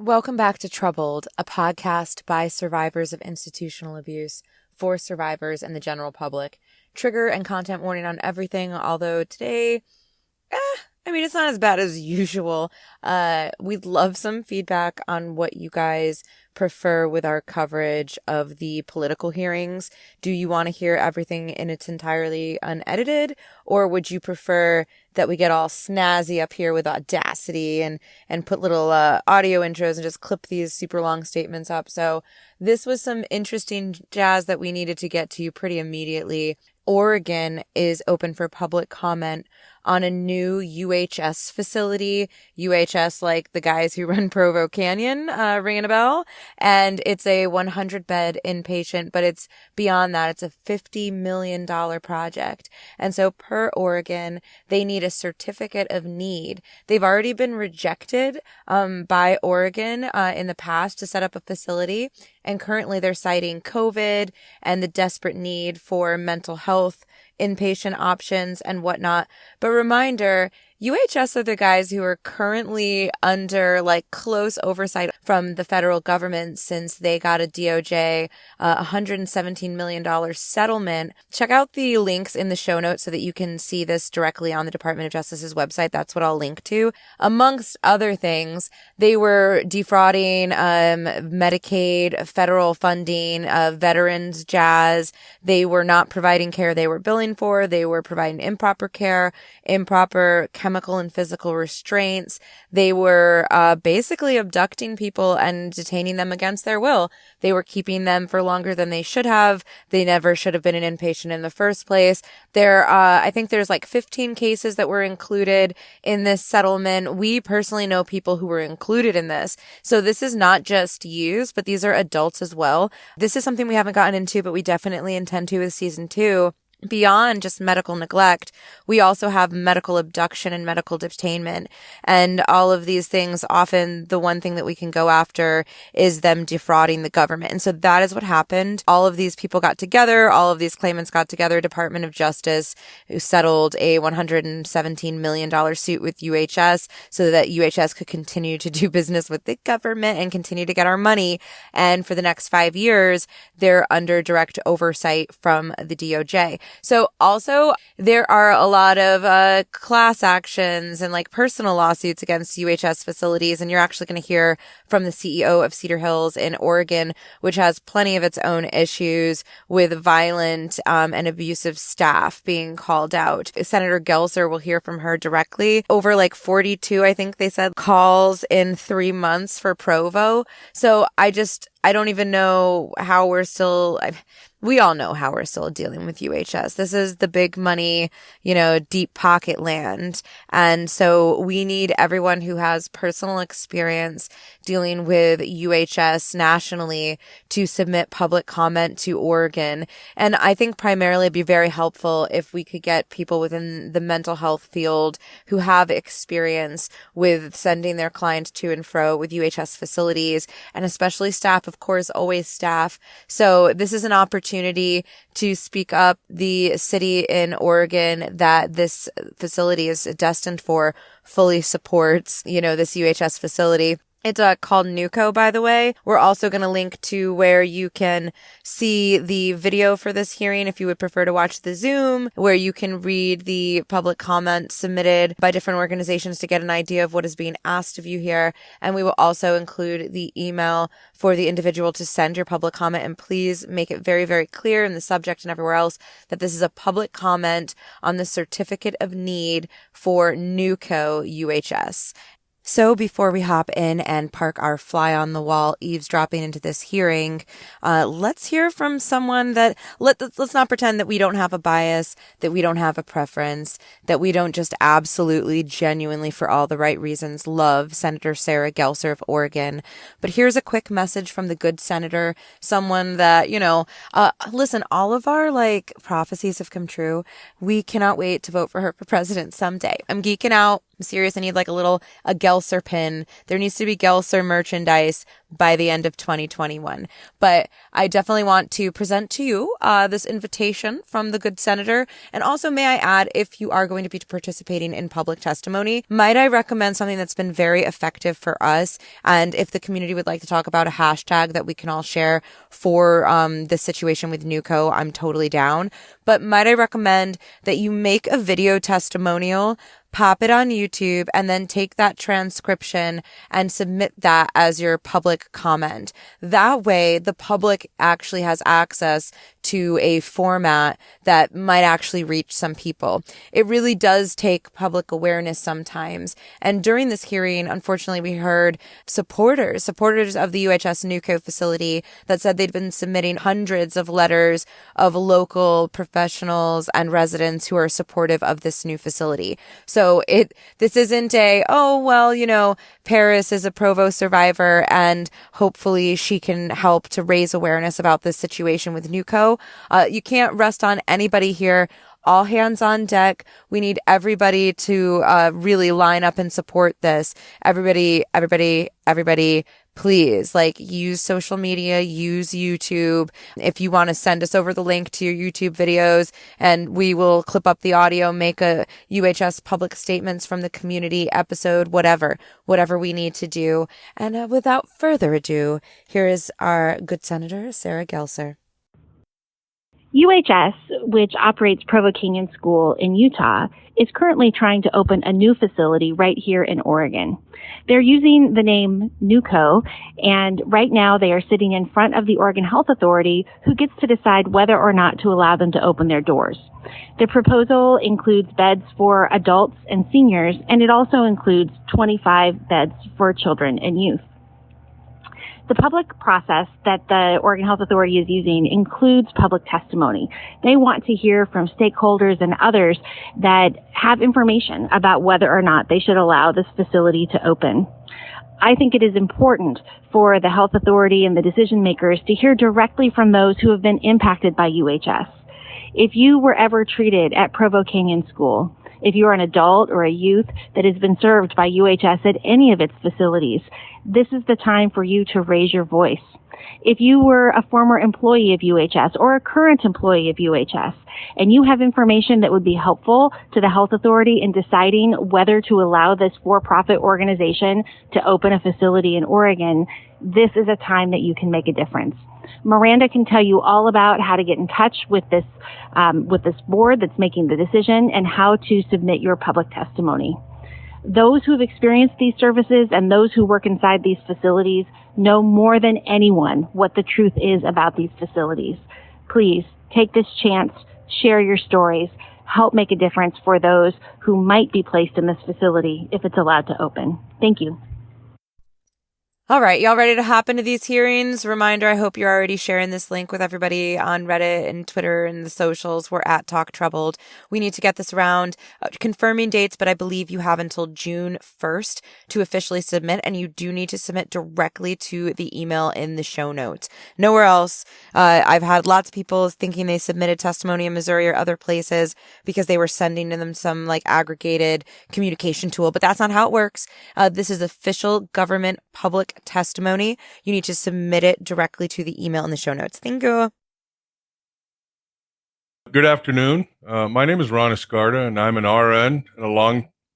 Welcome back to Troubled, a podcast by survivors of institutional abuse for survivors and the general public. Trigger and content warning on everything, although today, it's not as bad as usual. We'd love some feedback on what you guys prefer with our coverage of the political hearings. Do you want to hear everything in its entirely unedited, or would you prefer that we get all snazzy up here with Audacity and put little audio intros and just clip these super long statements up? So this was some interesting jazz that we needed to get to pretty immediately. Oregon is open for public comment on a new UHS facility. UHS, like the guys who run Provo Canyon, ringing a bell. And it's a 100-bed inpatient, but it's beyond that. It's a $50 million project. And so per Oregon, they need a certificate of need. They've already been rejected by Oregon in the past to set up a facility. And currently they're citing COVID and the desperate need for mental health inpatient options and whatnot. But reminder, UHS are the guys who are currently under close oversight from the federal government since they got a DOJ $117 million settlement. Check out the links in the show notes so that you can see this directly on the Department of Justice's website. That's what I'll link to. Amongst other things, they were defrauding Medicaid, federal funding, veterans jazz. They were not providing care they were billing for. They were providing improper care, improper chemical and physical restraints. They were basically abducting people and detaining them against their will. They were keeping them for longer than they should have. They never should have been an inpatient in the first place. I think there's 15 cases that were included in this settlement. We personally know people who were included in this. So this is not just youths, but these are adults as well. This is something we haven't gotten into, but we definitely intend to with season 2. Beyond just medical neglect, we also have medical abduction and medical detainment. And all of these things, often the one thing that we can go after is them defrauding the government. And so that is what happened. All of these people got together. All of these claimants got together. Department of Justice, who settled a $117 million suit with UHS so that UHS could continue to do business with the government and continue to get our money. And for the next 5 years, they're under direct oversight from the DOJ. So also there are a lot of class actions and personal lawsuits against UHS facilities. And you're actually going to hear from the CEO of Cedar Hills in Oregon, which has plenty of its own issues with violent and abusive staff being called out. Senator Gelser, will hear from her directly. Over 42, I think they said, calls in 3 months for Provo. So I don't even know how we all know how we're still dealing with UHS. This is the big money, deep pocket land. And so we need everyone who has personal experience dealing with UHS nationally to submit public comment to Oregon. And I think primarily it'd be very helpful if we could get people within the mental health field who have experience with sending their clients to and fro with UHS facilities, and especially staff, of course, always staff. So this is an opportunity to speak up. The city in Oregon that this facility is destined for fully supports, this UHS facility. It's called NUCO, by the way. We're also going to link to where you can see the video for this hearing if you would prefer to watch the Zoom, where you can read the public comment submitted by different organizations to get an idea of what is being asked of you here. And we will also include the email for the individual to send your public comment. And please make it very, very clear in the subject and everywhere else that this is a public comment on the certificate of need for NUCO UHS. So before we hop in and park our fly on the wall eavesdropping into this hearing, let's hear from someone that let's not pretend that we don't have a bias, that we don't have a preference, that we don't just absolutely, genuinely, for all the right reasons, love Senator Sarah Gelser of Oregon. But here's a quick message from the good senator, someone that, listen, all of our prophecies have come true. We cannot wait to vote for her for president someday. I'm geeking out. I'm serious. I need like a Gelser pin. There needs to be Gelser merchandise by the end of 2021. But I definitely want to present to you this invitation from the good senator. And also, may I add, if you are going to be participating in public testimony, might I recommend something that's been very effective for us? And if the community would like to talk about a hashtag that we can all share for this situation with NUCO, I'm totally down. But might I recommend that you make a video testimonial, pop it on YouTube, and then take that transcription and submit that as your public comment. That way, the public actually has access to a format that might actually reach some people. It really does take public awareness sometimes. And during this hearing, unfortunately, we heard supporters of the UHS NUCO facility that said they'd been submitting hundreds of letters of local professionals and residents who are supportive of this new facility. So this isn't Paris is a Provo survivor and hopefully she can help to raise awareness about this situation with NUCO. You can't rest on anybody here. All hands on deck. We need everybody to really line up and support this. Everybody, please, use social media, use YouTube. If you want to send us over the link to your YouTube videos, and we will clip up the audio, make a UHS public statements from the community episode, whatever we need to do. And without further ado, here is our good Senator, Sarah Gelser. UHS, which operates Provo Canyon School in Utah, is currently trying to open a new facility right here in Oregon. They're using the name NUCO, and right now they are sitting in front of the Oregon Health Authority, who gets to decide whether or not to allow them to open their doors. The proposal includes beds for adults and seniors, and it also includes 25 beds for children and youth. The public process that the Oregon Health Authority is using includes public testimony. They want to hear from stakeholders and others that have information about whether or not they should allow this facility to open. I think it is important for the health authority and the decision makers to hear directly from those who have been impacted by UHS. If you were ever treated at Provo Canyon School, if you're an adult or a youth that has been served by UHS at any of its facilities, this is the time for you to raise your voice. If you were a former employee of UHS or a current employee of UHS, and you have information that would be helpful to the health authority in deciding whether to allow this for-profit organization to open a facility in Oregon, this is a time that you can make a difference. Miranda can tell you all about how to get in touch with this board that's making the decision and how to submit your public testimony. Those who have experienced these services and those who work inside these facilities know more than anyone what the truth is about these facilities. Please take this chance, share your stories, help make a difference for those who might be placed in this facility if it's allowed to open. Thank you. All right, y'all ready to hop into these hearings? Reminder, I hope you're already sharing this link with everybody on Reddit and Twitter and the socials. We're at Talk Troubled. We need to get this around, confirming dates, but I believe you have until June 1st to officially submit, and you do need to submit directly to the email in the show notes. Nowhere else. I've had lots of people thinking they submitted testimony in Missouri or other places because they were sending to them some aggregated communication tool, but that's not how it works. This is official government public testimony. You need to submit it directly to the email in the show notes. Thank you. Good afternoon. My name is Ron Escarda, and I'm an RN and a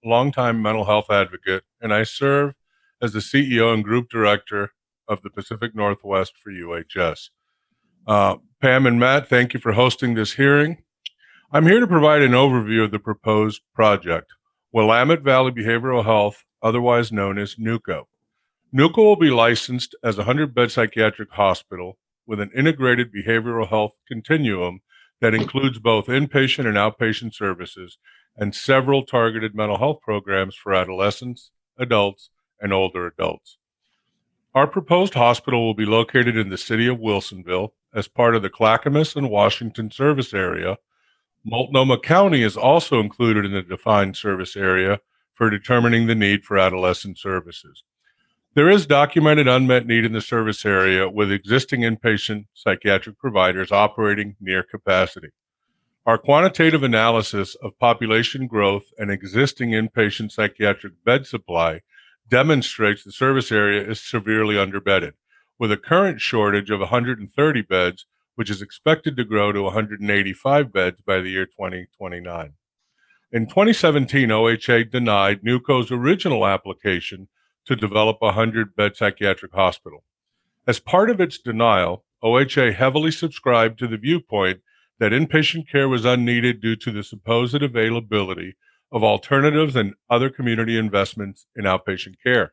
long-time mental health advocate, and I serve as the CEO and Group Director of the Pacific Northwest for UHS. Pam and Matt, thank you for hosting this hearing. I'm here to provide an overview of the proposed project, Willamette Valley Behavioral Health, otherwise known as NUCO. NUCO will be licensed as a 100-bed psychiatric hospital with an integrated behavioral health continuum that includes both inpatient and outpatient services and several targeted mental health programs for adolescents, adults, and older adults. Our proposed hospital will be located in the city of Wilsonville as part of the Clackamas and Washington service area. Multnomah County is also included in the defined service area for determining the need for adolescent services. There is documented unmet need in the service area with existing inpatient psychiatric providers operating near capacity. Our quantitative analysis of population growth and existing inpatient psychiatric bed supply demonstrates the service area is severely underbedded, with a current shortage of 130 beds, which is expected to grow to 185 beds by the year 2029. In 2017, OHA denied NUCO's original application to develop a 100-bed psychiatric hospital. As part of its denial, OHA heavily subscribed to the viewpoint that inpatient care was unneeded due to the supposed availability of alternatives and other community investments in outpatient care.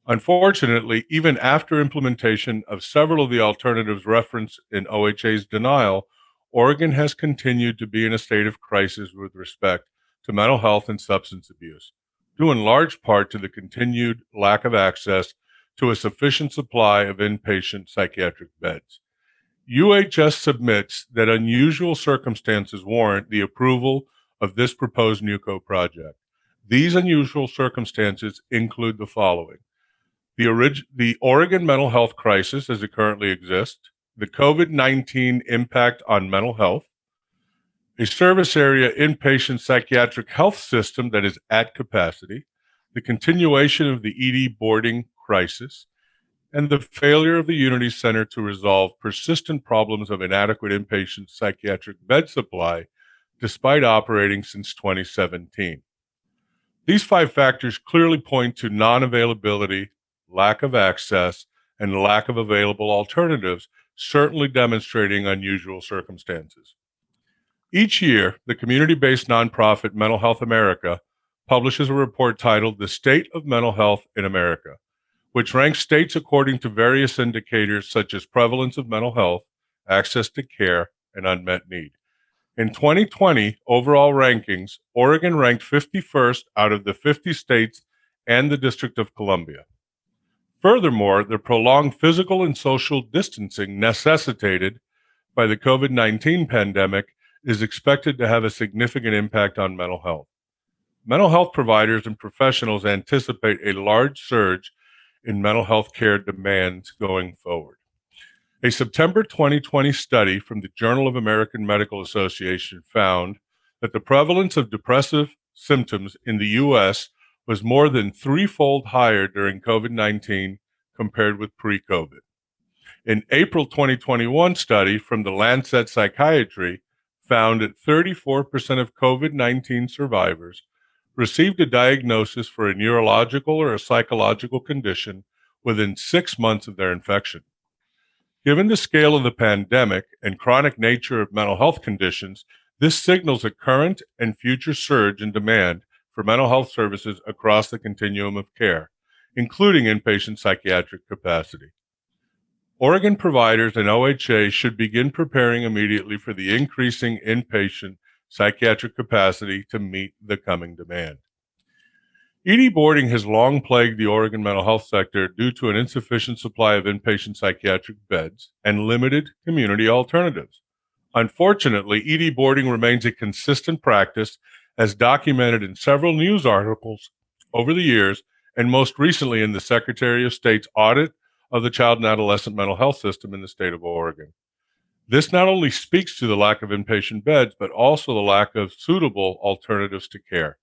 Unfortunately, even after implementation of several of the alternatives referenced in OHA's denial, Oregon has continued to be in a state of crisis with respect to mental health and substance abuse, due in large part to the continued lack of access to a sufficient supply of inpatient psychiatric beds. UHS submits that unusual circumstances warrant the approval of this proposed NUCO project. These unusual circumstances include the following: the Oregon mental health crisis as it currently exists, the COVID-19 impact on mental health, a service area inpatient psychiatric health system that is at capacity, the continuation of the ED boarding crisis, and the failure of the Unity Center to resolve persistent problems of inadequate inpatient psychiatric bed supply despite operating since 2017. These 5 factors clearly point to non-availability, lack of access, and lack of available alternatives, certainly demonstrating unusual circumstances. Each year, the community-based nonprofit Mental Health America publishes a report titled The State of Mental Health in America, which ranks states according to various indicators such as prevalence of mental health, access to care, and unmet need. In 2020 overall rankings, Oregon ranked 51st out of the 50 states and the District of Columbia. Furthermore, the prolonged physical and social distancing necessitated by the COVID-19 pandemic is expected to have a significant impact on mental health. Mental health providers and professionals anticipate a large surge in mental health care demands going forward. A September 2020 study from the Journal of American Medical Association found that the prevalence of depressive symptoms in the U.S. was more than 3-fold higher during COVID-19 compared with pre-COVID. An April 2021 study from the Lancet Psychiatry found that 34% of COVID-19 survivors received a diagnosis for a neurological or a psychological condition within 6 months of their infection. Given the scale of the pandemic and chronic nature of mental health conditions, this signals a current and future surge in demand for mental health services across the continuum of care, including inpatient psychiatric capacity. Oregon providers and OHA should begin preparing immediately for the increasing inpatient psychiatric capacity to meet the coming demand. ED boarding has long plagued the Oregon mental health sector due to an insufficient supply of inpatient psychiatric beds and limited community alternatives. Unfortunately, ED boarding remains a consistent practice as documented in several news articles over the years and most recently in the Secretary of State's audit of the child and adolescent mental health system in the state of Oregon. This not only speaks to the lack of inpatient beds, but also the lack of suitable alternatives to care.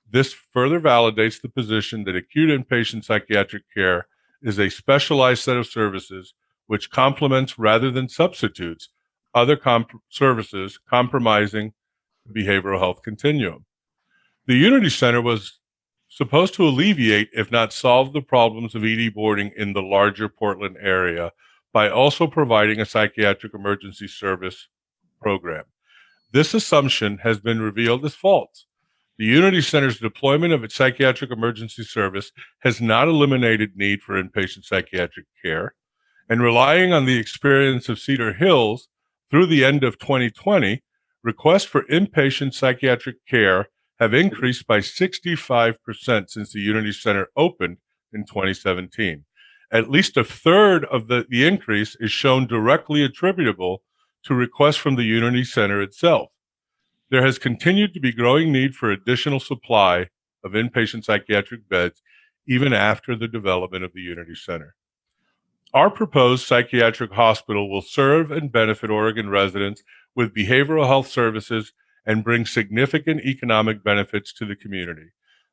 This further validates the position that acute inpatient psychiatric care is a specialized set of services which complements rather than substitutes other services compromising the behavioral health continuum. The Unity Center was supposed to alleviate, if not solve, the problems of ED boarding in the larger Portland area by also providing a psychiatric emergency service program. This assumption has been revealed as false. The Unity Center's deployment of its psychiatric emergency service has not eliminated need for inpatient psychiatric care, and relying on the experience of Cedar Hills through the end of 2020, requests for inpatient psychiatric care have increased by 65% since the Unity Center opened in 2017. At least a third of the increase is shown directly attributable to requests from the Unity Center itself. There has continued to be growing need for additional supply of inpatient psychiatric beds even after the development of the Unity Center. Our proposed psychiatric hospital will serve and benefit Oregon residents with behavioral health services and bring significant economic benefits to the community.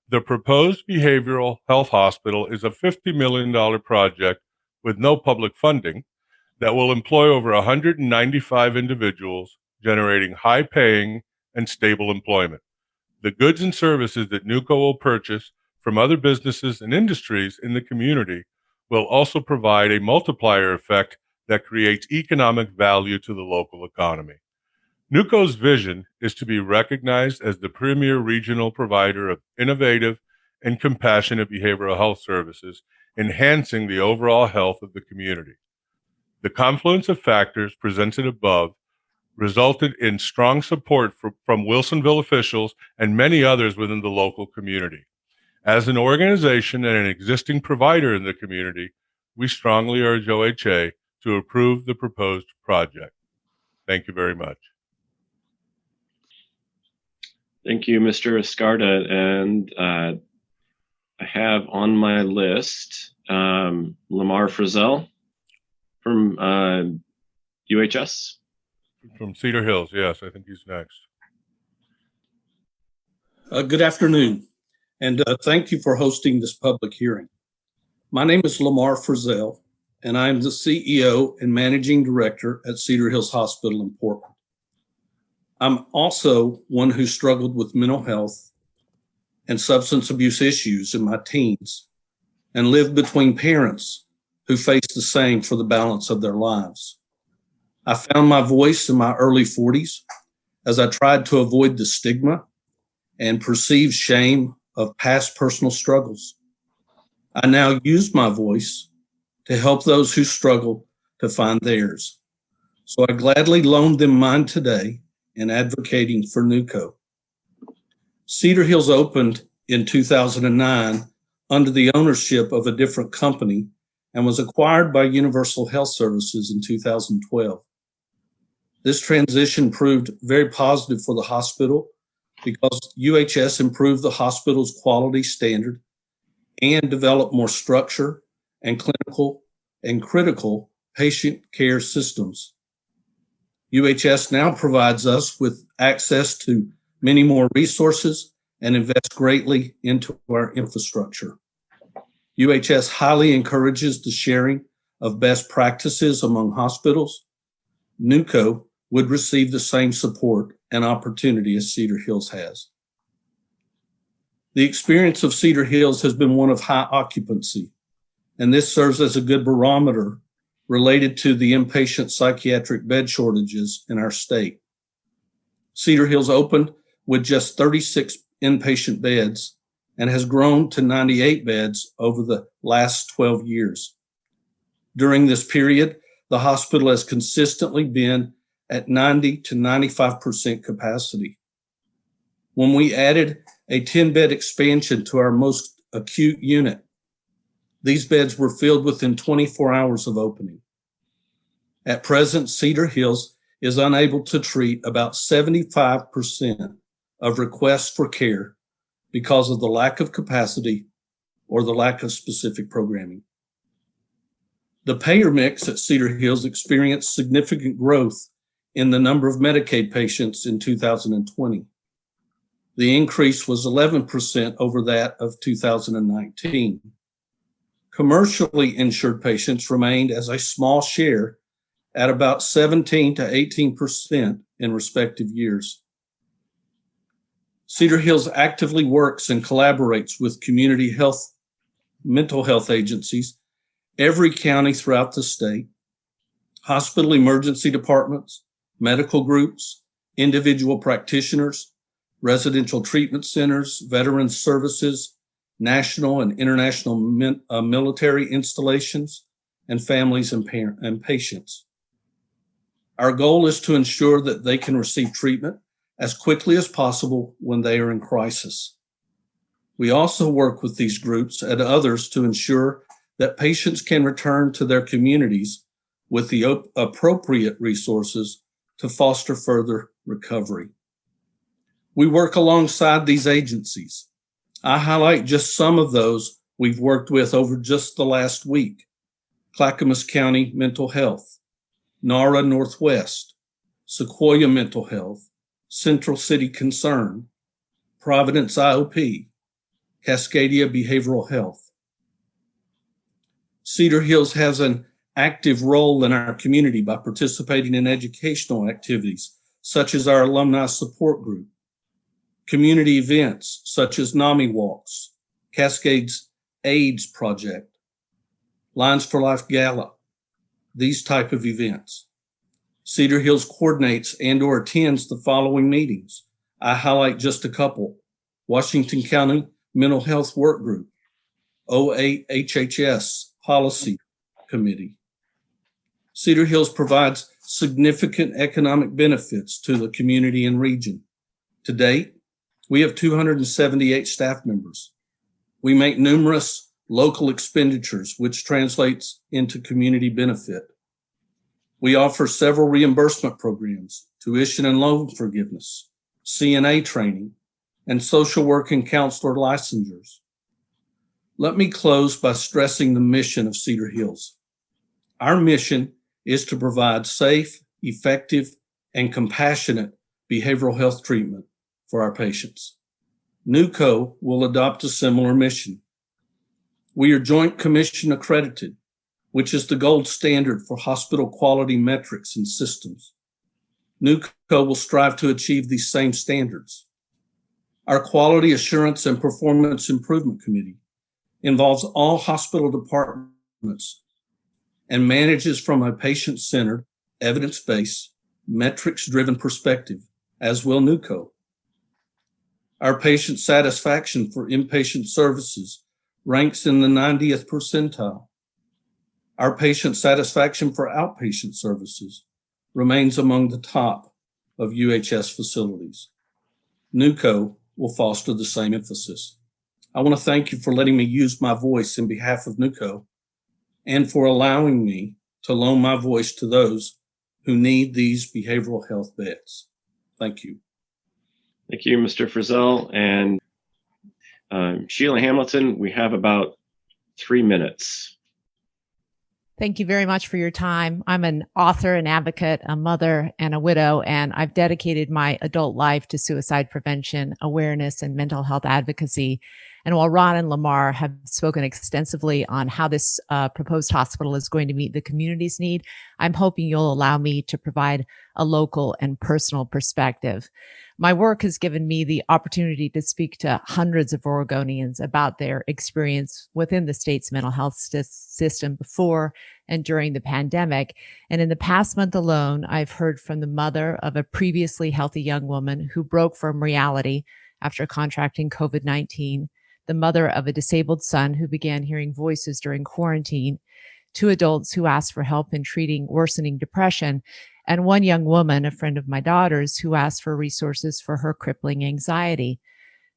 The proposed behavioral health hospital is a $50 million project with no public funding that will employ over 195 individuals, generating high-paying and stable employment. The goods and services that NUCO will purchase from other businesses and industries in the community will also provide a multiplier effect that creates economic value to the local economy. NUCO's vision is to be recognized as the premier regional provider of innovative and compassionate behavioral health services, enhancing the overall health of the community. The confluence of factors presented above resulted in strong support from Wilsonville officials and many others within the local community. As an organization and an existing provider in the community, we strongly urge OHA to approve the proposed project. Thank you very much. Thank you, Mr. Escarda. And I have on my list Lamar Frizzell from UHS. From Cedar Hills, yes, I think he's next. Good afternoon, and thank you for hosting this public hearing. My name is Lamar Frizzell, and I'm the CEO and Managing Director at Cedar Hills Hospital in Portland. I'm also one who struggled with mental health and substance abuse issues in my teens and lived between parents who faced the same for the balance of their lives. I found my voice in my early 40s as I tried to avoid the stigma and perceived shame of past personal struggles. I now use my voice to help those who struggle to find theirs. So I gladly loan them mine today in advocating for NUCO. Cedar Hills opened in 2009 under the ownership of a different company and was acquired by Universal Health Services in 2012. This transition proved very positive for the hospital because UHS improved the hospital's quality standard and developed more structure and clinical and critical patient care systems. UHS now provides us with access to many more resources and invests greatly into our infrastructure. UHS highly encourages the sharing of best practices among hospitals. NUCO would receive the same support and opportunity as Cedar Hills has. The experience of Cedar Hills has been one of high occupancy, and this serves as a good barometer related to the inpatient psychiatric bed shortages in our state. Cedar Hills opened with just 36 inpatient beds and has grown to 98 beds over the last 12 years. During this period, the hospital has consistently been at 90 to 95% capacity. When we added a 10-bed expansion to our most acute unit, these beds were filled within 24 hours of opening. At present, Cedar Hills is unable to treat about 75% of requests for care because of the lack of capacity or the lack of specific programming. The payer mix at Cedar Hills experienced significant growth in the number of Medicaid patients in 2020. The increase was 11% over that of 2019. Commercially insured patients remained as a small share at about 17 to 18% in respective years. Cedar Hills actively works and collaborates with community health, mental health agencies, every county throughout the state, hospital emergency departments, medical groups, individual practitioners, residential treatment centers, veterans services, national and international military installations, and families and patients. Our goal is to ensure that they can receive treatment as quickly as possible when they are in crisis. We also work with these groups and others to ensure that patients can return to their communities with the appropriate resources to foster further recovery. We work alongside these agencies. I highlight just some of those we've worked with over just the last week: Clackamas County Mental Health, NARA Northwest, Sequoia Mental Health, Central City Concern, Providence IOP, Cascadia Behavioral Health. Cedar Hills has an active role in our community by participating in educational activities such as our alumni support group, community events such as NAMI Walks, Cascades AIDS Project, Lines for Life Gala, these type of events. Cedar Hills coordinates and/or attends the following meetings. I highlight just a couple: Washington County Mental Health Work Group, OAHHS Policy Committee. Cedar Hills provides significant economic benefits to the community and region. To date, we have 278 staff members. We make numerous local expenditures, which translates into community benefit. We offer several reimbursement programs, tuition and loan forgiveness, CNA training, and social work and counselor licensures. Let me close by stressing the mission of Cedar Hills. Our mission is to provide safe, effective, and compassionate behavioral health treatment for our patients. NUCO will adopt a similar mission. We are Joint Commission accredited, which is the gold standard for hospital quality metrics and systems. NUCO will strive to achieve these same standards. Our Quality Assurance and Performance Improvement Committee involves all hospital departments and manages from a patient-centered, evidence-based, metrics-driven perspective, as will NUCO. Our patient satisfaction for inpatient services ranks in the 90th percentile. Our patient satisfaction for outpatient services remains among the top of UHS facilities. NUCO will foster the same emphasis. I want to thank you for letting me use my voice in behalf of NUCO and for allowing me to loan my voice to those who need these behavioral health beds. Thank you. Thank you, Mr. Frizzell. And Sheila Hamilton, we have about 3 minutes. Thank you very much for your time. I'm an author, an advocate, a mother, and a widow, and I've dedicated my adult life to suicide prevention, awareness, and mental health advocacy. And while Ron and Lamar have spoken extensively on how this proposed hospital is going to meet the community's need, I'm hoping you'll allow me to provide a local and personal perspective. My work has given me the opportunity to speak to hundreds of Oregonians about their experience within the state's mental health system before and during the pandemic. And in the past month alone, I've heard from the mother of a previously healthy young woman who broke from reality after contracting COVID-19, the mother of a disabled son who began hearing voices during quarantine, 2 adults who asked for help in treating worsening depression, and 1 young woman, a friend of my daughter's, who asked for resources for her crippling anxiety.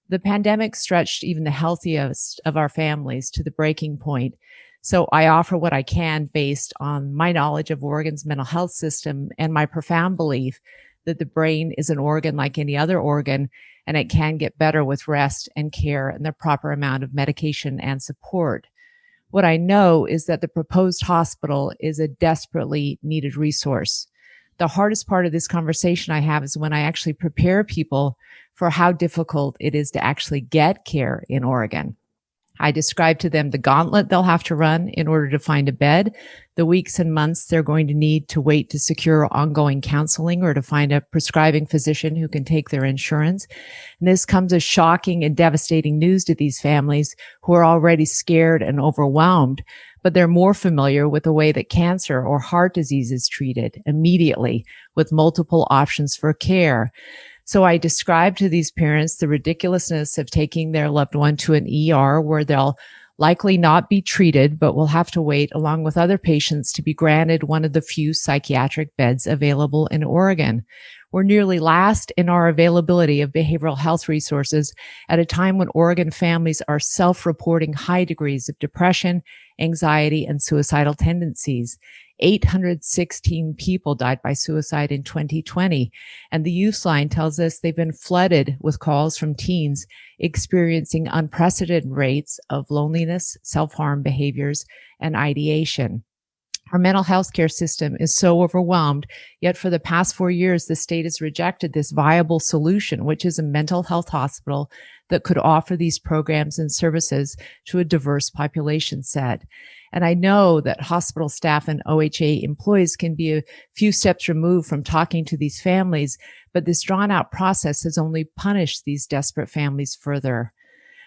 The pandemic stretched even the healthiest of our families to the breaking point. So I offer what I can based on my knowledge of Oregon's mental health system and my profound belief that the brain is an organ like any other organ, and it can get better with rest and care and the proper amount of medication and support. What I know is that the proposed hospital is a desperately needed resource. The hardest part of this conversation I have is when I actually prepare people for how difficult it is to actually get care in Oregon. I describe to them the gauntlet they'll have to run in order to find a bed, the weeks and months they're going to need to wait to secure ongoing counseling or to find a prescribing physician who can take their insurance. And this comes as shocking and devastating news to these families who are already scared and overwhelmed, but they're more familiar with the way that cancer or heart disease is treated immediately with multiple options for care. So I describe to these parents the ridiculousness of taking their loved one to an ER where they'll likely not be treated, but will have to wait along with other patients to be granted one of the few psychiatric beds available in Oregon. We're nearly last in our availability of behavioral health resources at a time when Oregon families are self-reporting high degrees of depression, anxiety, and suicidal tendencies. 816 people died by suicide in 2020. And the Youth Line tells us they've been flooded with calls from teens experiencing unprecedented rates of loneliness, self-harm behaviors, and ideation. Our mental health care system is so overwhelmed, yet for the past 4 years, the state has rejected this viable solution, which is a mental health hospital that could offer these programs and services to a diverse population set. And I know that hospital staff and OHA employees can be a few steps removed from talking to these families, but this drawn out process has only punished these desperate families further.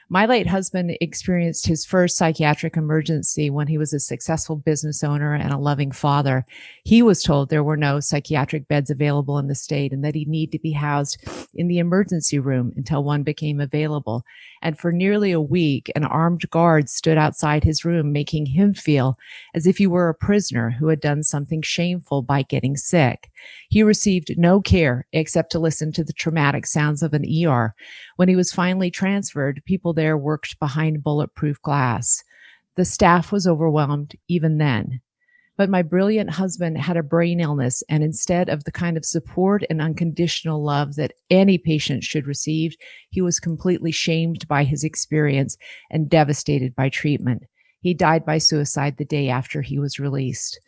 My late husband experienced his first psychiatric emergency when he was a successful business owner and a loving father. He was told there were no psychiatric beds available in the state and that he'd need to be housed in the emergency room until one became available. And for nearly a week, an armed guard stood outside his room, making him feel as if he were a prisoner who had done something shameful by getting sick. He received no care except to listen to the traumatic sounds of an ER. When he was finally transferred, people there worked behind bulletproof glass. The staff was overwhelmed even then. But my brilliant husband had a brain illness, and instead of the kind of support and unconditional love that any patient should receive, he was completely shamed by his experience and devastated by treatment. He died by suicide the day after he was released.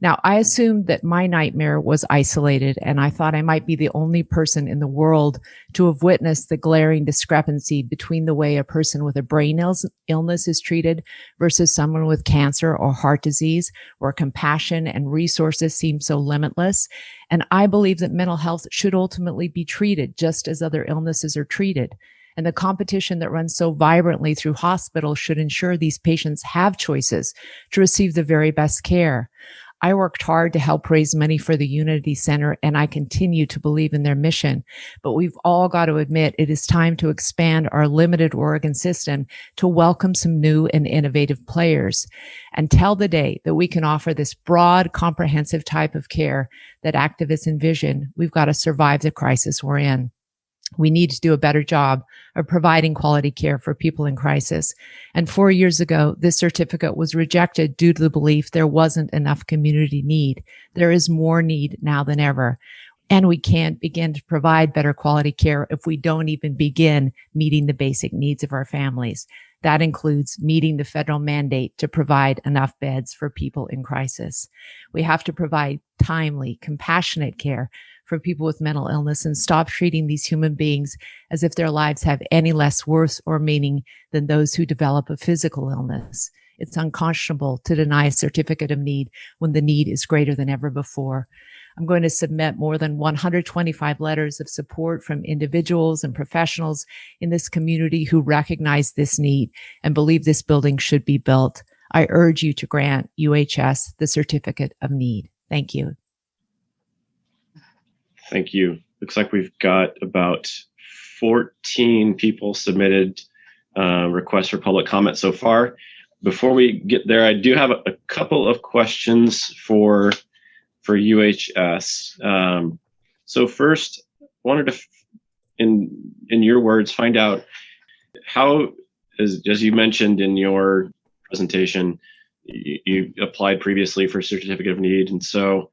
Now, I assumed that my nightmare was isolated, and I thought I might be the only person in the world to have witnessed the glaring discrepancy between the way a person with a brain illness is treated versus someone with cancer or heart disease, where compassion and resources seem so limitless. And I believe that mental health should ultimately be treated just as other illnesses are treated. And the competition that runs so vibrantly through hospitals should ensure these patients have choices to receive the very best care. I worked hard to help raise money for the Unity Center, and I continue to believe in their mission. But we've all got to admit it is time to expand our limited Oregon system to welcome some new and innovative players. Until the day that we can offer this broad, comprehensive type of care that activists envision, we've got to survive the crisis we're in. We need to do a better job of providing quality care for people in crisis. And 4 years ago, this certificate was rejected due to the belief there wasn't enough community need. There is more need now than ever. And we can't begin to provide better quality care if we don't even begin meeting the basic needs of our families. That includes meeting the federal mandate to provide enough beds for people in crisis. We have to provide timely, compassionate care for people with mental illness and stop treating these human beings as if their lives have any less worth or meaning than those who develop a physical illness. It's unconscionable to deny a certificate of need when the need is greater than ever before. I'm going to submit more than 125 letters of support from individuals and professionals in this community who recognize this need and believe this building should be built. I urge you to grant UHS the certificate of need. Thank you. Thank you. Looks like we've got about 14 people submitted requests for public comment so far. Before we get there, I do have a couple of questions for UHS. So first, wanted to, in your words, find out how, as you mentioned in your presentation, you applied previously for certificate of need, and so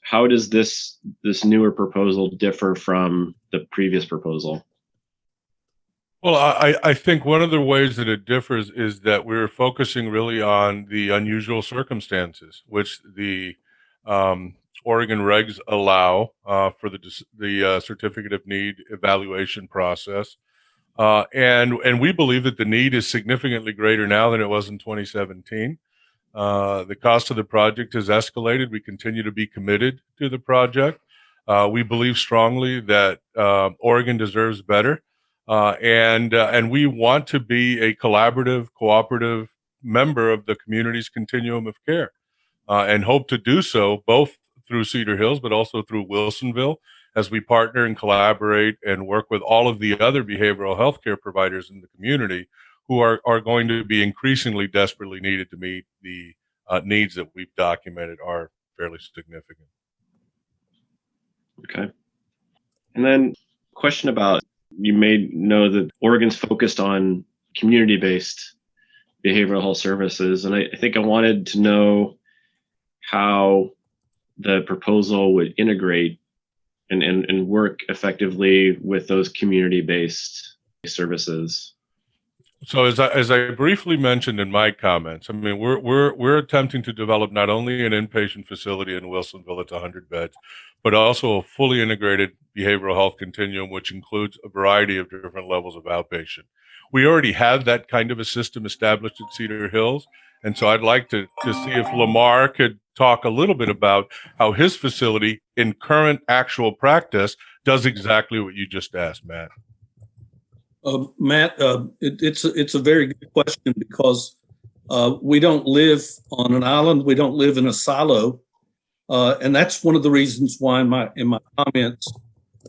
how does this newer proposal differ from the previous proposal? Well, I think one of the ways that it differs is that we're focusing really on the unusual circumstances, which the Oregon regs allow for the certificate of need evaluation process. And we believe that the need is significantly greater now than it was in 2017. The cost of the project has escalated. We continue to be committed to the project. We believe strongly that Oregon deserves better, and we want to be a collaborative, cooperative member of the community's continuum of care, and hope to do so both through Cedar Hills, but also through Wilsonville, as we partner and collaborate and work with all of the other behavioral health care providers in the community who are going to be increasingly desperately needed to meet the needs that we've documented are fairly significant. Okay. And then question about, you may know that Oregon's focused on community-based behavioral health services. And I think I wanted to know how the proposal would integrate and work effectively with those community-based services. So as I briefly mentioned in my comments, I mean, we're attempting to develop not only an inpatient facility in Wilsonville, it's 100 beds, but also a fully integrated behavioral health continuum, which includes a variety of different levels of outpatient. We already have that kind of a system established at Cedar Hills, and so I'd like to see if Lamar could talk a little bit about how his facility in current actual practice does exactly what you just asked, Matt. Matt, it's a very good question because we don't live on an island. We don't live in a silo, and that's one of the reasons why in my comments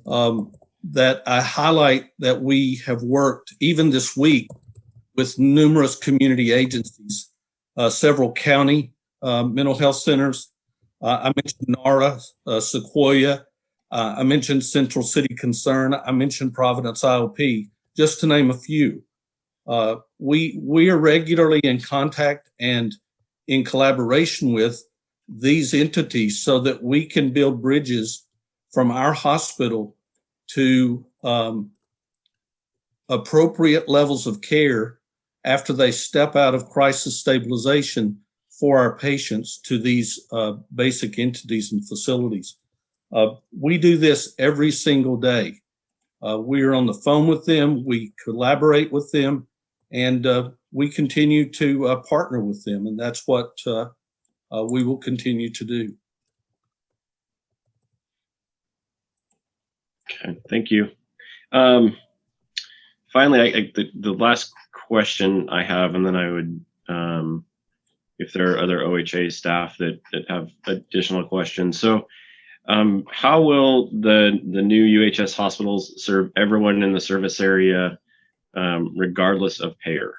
that I highlight that we have worked even this week with numerous community agencies, several county mental health centers. I mentioned NARA, Sequoia. I mentioned Central City Concern. I mentioned Providence IOP. Just to name a few. We are regularly in contact and in collaboration with these entities so that we can build bridges from our hospital to appropriate levels of care after they step out of crisis stabilization for our patients to these basic entities and facilities. We do this every single day. We are on the phone with them, we collaborate with them, and we continue to partner with them. And that's what we will continue to do. Okay, thank you. Finally, the last question I have, and then I would, if there are other OHA staff that have additional questions. So how will the new UHS hospitals serve everyone in the service area, regardless of payer?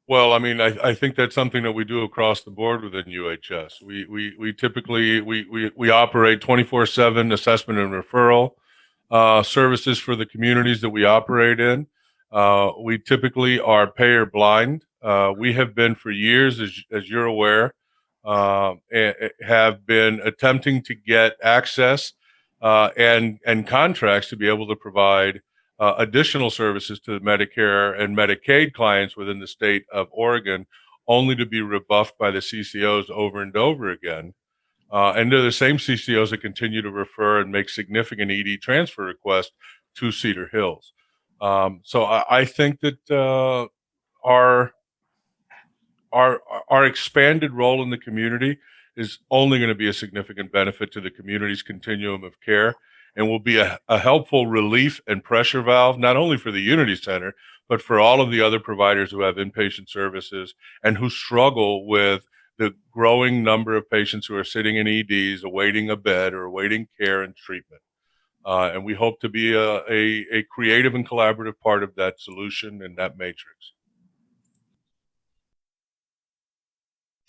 Well, I mean, I think that's something that we do across the board within UHS. We typically we operate 24/7 assessment and referral services for the communities that we operate in. We typically are payer blind. We have been for years, as you're aware, have been attempting to get access and contracts to be able to provide additional services to the Medicare and Medicaid clients within the state of Oregon, only to be rebuffed by the CCOs over and over again. And they're the same CCOs that continue to refer and make significant ED transfer requests to Cedar Hills. So I think that our expanded role in the community is only going to be a significant benefit to the community's continuum of care, and will be a helpful relief and pressure valve, not only for the Unity Center, but for all of the other providers who have inpatient services and who struggle with the growing number of patients who are sitting in EDs, awaiting a bed or awaiting care and treatment. And we hope to be a creative and collaborative part of that solution and that matrix.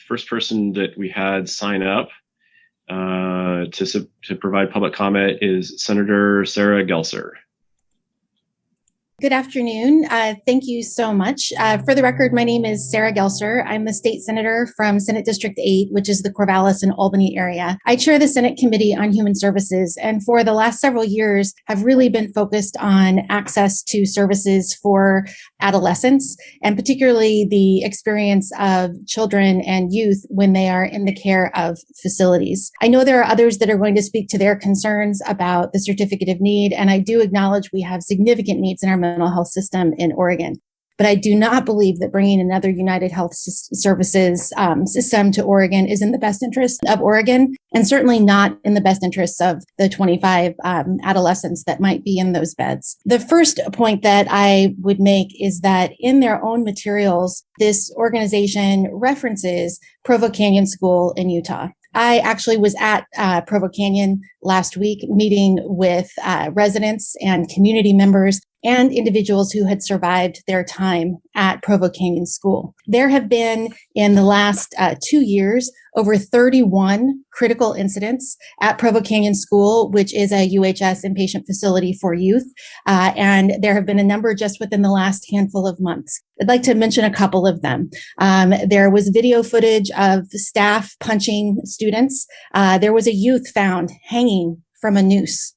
First person that we had sign up to provide public comment is Senator Sarah Gelser. Good afternoon. Thank you so much. For the record, my name is Sarah Gelser. I'm the state senator from Senate District 8, which is the Corvallis and Albany area. I chair the Senate Committee on Human Services, and for the last several years have really been focused on access to services for adolescents, and particularly the experience of children and youth when they are in the care of facilities. I know there are others that are going to speak to their concerns about the certificate of need, and I do acknowledge we have significant needs in our mental health system in Oregon. But I do not believe that bringing another United Health Services system to Oregon is in the best interest of Oregon, and certainly not in the best interests of the 25 adolescents that might be in those beds. The first point that I would make is that in their own materials, this organization references Provo Canyon School in Utah. I actually was at Provo Canyon last week meeting with residents and community members and individuals who had survived their time at Provo Canyon School. There have been, in the last 2 years, over 31 critical incidents at Provo Canyon School, which is a UHS inpatient facility for youth. And there have been a number just within the last handful of months. I'd like to mention a couple of them. There was video footage of staff punching students. There was a youth found hanging from a noose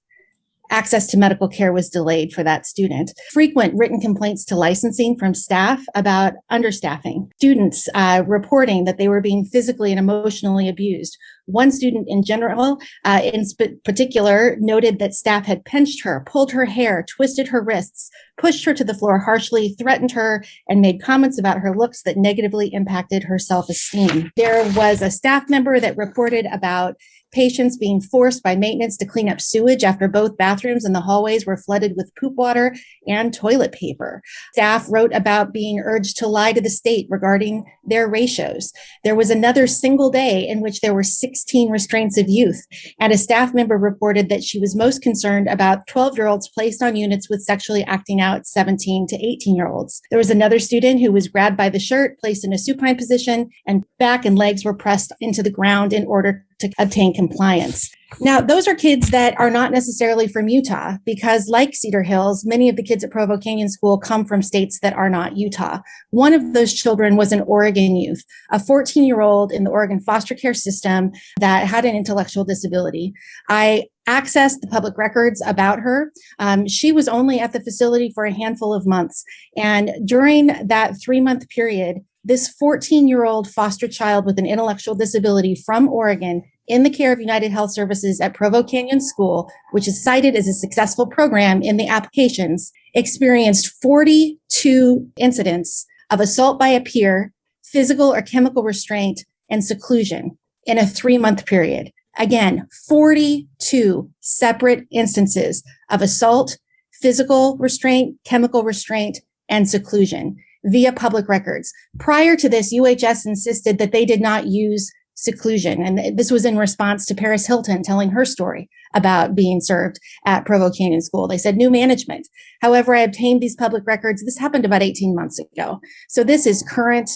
access to medical care was delayed for that student. Frequent written complaints to licensing from staff about understaffing. Students reporting that they were being physically and emotionally abused. One student in general, in particular, noted that staff had pinched her, pulled her hair, twisted her wrists, pushed her to the floor harshly, threatened her, and made comments about her looks that negatively impacted her self-esteem. There was a staff member that reported about patients being forced by maintenance to clean up sewage after both bathrooms in the hallways were flooded with poop water and toilet paper. Staff wrote about being urged to lie to the state regarding their ratios. There was another single day in which there were 16 restraints of youth, and a staff member reported that she was most concerned about 12-year-olds placed on units with sexually acting out 17 to 18-year-olds. There was another student who was grabbed by the shirt, placed in a supine position, and back and legs were pressed into the ground in order to obtain compliance. Now, those are kids that are not necessarily from Utah, because like Cedar Hills, many of the kids at Provo Canyon School come from states that are not Utah. One of those children was an Oregon youth, a 14-year-old in the Oregon foster care system that had an intellectual disability. I accessed the public records about her. She was only at the facility for a handful of months. And during that 3-month period, this 14-year-old foster child with an intellectual disability from Oregon in the care of United Health Services at Provo Canyon School, which is cited as a successful program in the applications, experienced 42 incidents of assault by a peer, physical or chemical restraint, and seclusion in a 3-month period. Again, 42 separate instances of assault, physical restraint, chemical restraint, and seclusion via public records. Prior to this, UHS insisted that they did not use seclusion. And this was in response to Paris Hilton telling her story about being served at Provo Canyon School. They said new management. However, I obtained these public records. This happened about 18 months ago. So this is current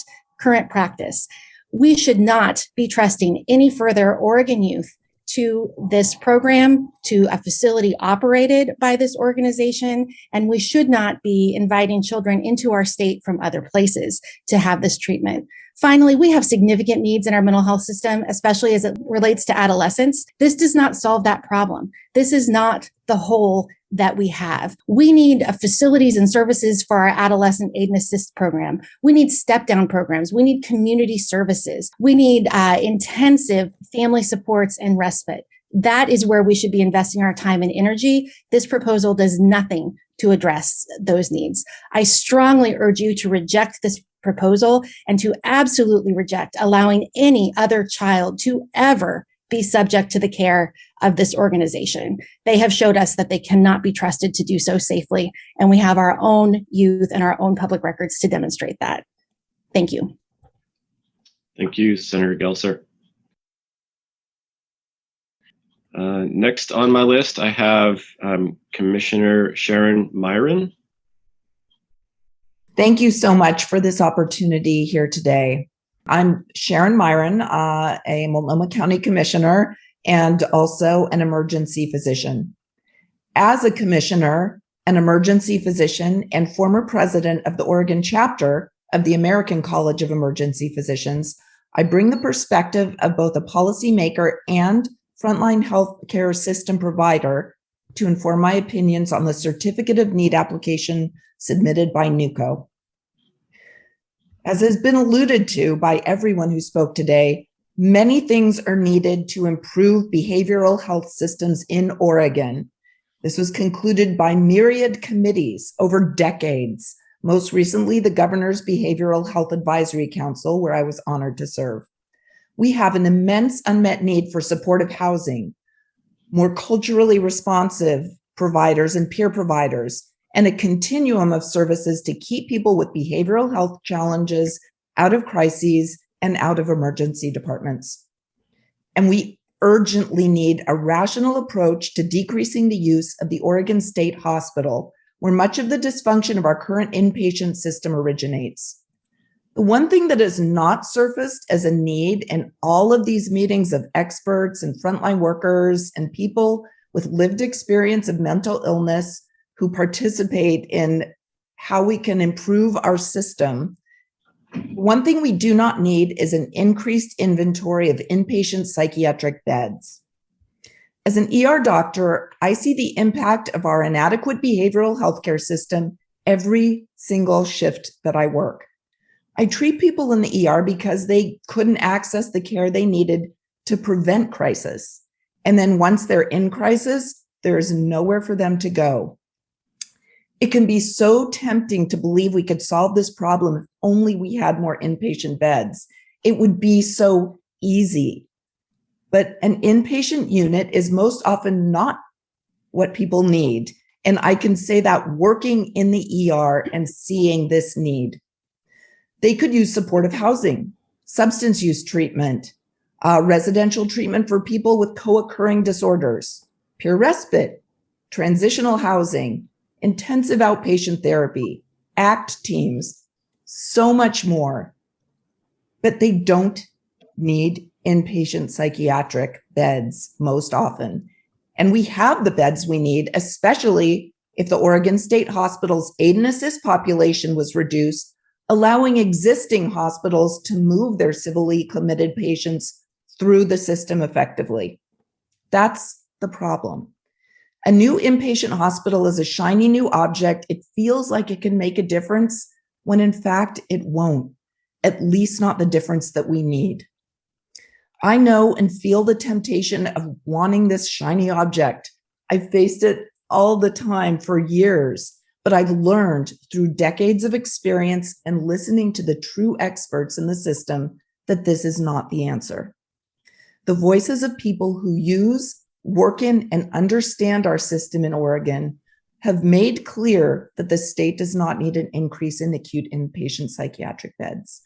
practice. We should not be trusting any further Oregon youth to this program, to a facility operated by this organization, and we should not be inviting children into our state from other places to have this treatment. Finally, we have significant needs in our mental health system, especially as it relates to adolescents. This does not solve that problem. This is not the whole that we have. We need facilities and services for our adolescent aid and assist program. We need step down programs. We need community services. We need intensive family supports and respite. That is where we should be investing our time and energy. This proposal does nothing to address those needs. I strongly urge you to reject this proposal and to absolutely reject allowing any other child to ever be subject to the care of this organization. They have showed us that they cannot be trusted to do so safely, and we have our own youth and our own public records to demonstrate that. Thank you. Thank you, Senator Gelser. Next on my list, I have Commissioner Sharon Myron. Thank you so much for this opportunity here today. I'm Sharon Myron, a Multnomah County Commissioner and also an emergency physician. As a commissioner, an emergency physician, and former president of the Oregon chapter of the American College of Emergency Physicians, I bring the perspective of both a policymaker and frontline healthcare system provider to inform my opinions on the Certificate of Need application submitted by NUCO. As has been alluded to by everyone who spoke today, many things are needed to improve behavioral health systems in Oregon. This was concluded by myriad committees over decades, most recently the Governor's Behavioral Health Advisory Council, where I was honored to serve. We have an immense unmet need for supportive housing, more culturally responsive providers and peer providers, and a continuum of services to keep people with behavioral health challenges out of crises and out of emergency departments. And we urgently need a rational approach to decreasing the use of the Oregon State Hospital, where much of the dysfunction of our current inpatient system originates. The one thing that is not surfaced as a need in all of these meetings of experts and frontline workers and people with lived experience of mental illness who participate in how we can improve our system. One thing we do not need is an increased inventory of inpatient psychiatric beds. As an ER doctor, I see the impact of our inadequate behavioral healthcare system every single shift that I work. I treat people in the ER because they couldn't access the care they needed to prevent crisis. And then once they're in crisis, there's nowhere for them to go. It can be so tempting to believe we could solve this problem if only we had more inpatient beds. It would be so easy. But an inpatient unit is most often not what people need. And I can say that working in the ER and seeing this need. They could use supportive housing, substance use treatment, residential treatment for people with co-occurring disorders, peer respite, transitional housing, intensive outpatient therapy, ACT teams, so much more. But they don't need inpatient psychiatric beds most often. And we have the beds we need, especially if the Oregon State Hospital's aid and assist population was reduced, allowing existing hospitals to move their civilly committed patients through the system effectively. That's the problem. A new inpatient hospital is a shiny new object. It feels like it can make a difference when in fact it won't, at least not the difference that we need. I know and feel the temptation of wanting this shiny object. I've faced it all the time for years, but I've learned through decades of experience and listening to the true experts in the system that this is not the answer. The voices of people who use, work in, and understand our system in Oregon have made clear that the state does not need an increase in acute inpatient psychiatric beds,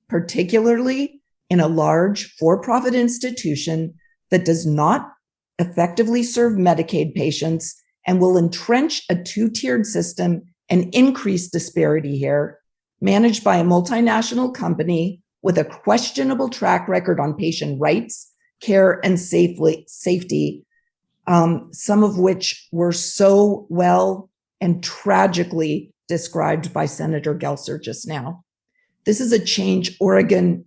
particularly in a large for-profit institution that does not effectively serve Medicaid patients and will entrench a two-tiered system and increase disparity here, managed by a multinational company with a questionable track record on patient rights, care, and safety, some of which were so well and tragically described by Senator Gelser just now. This is a change Oregon,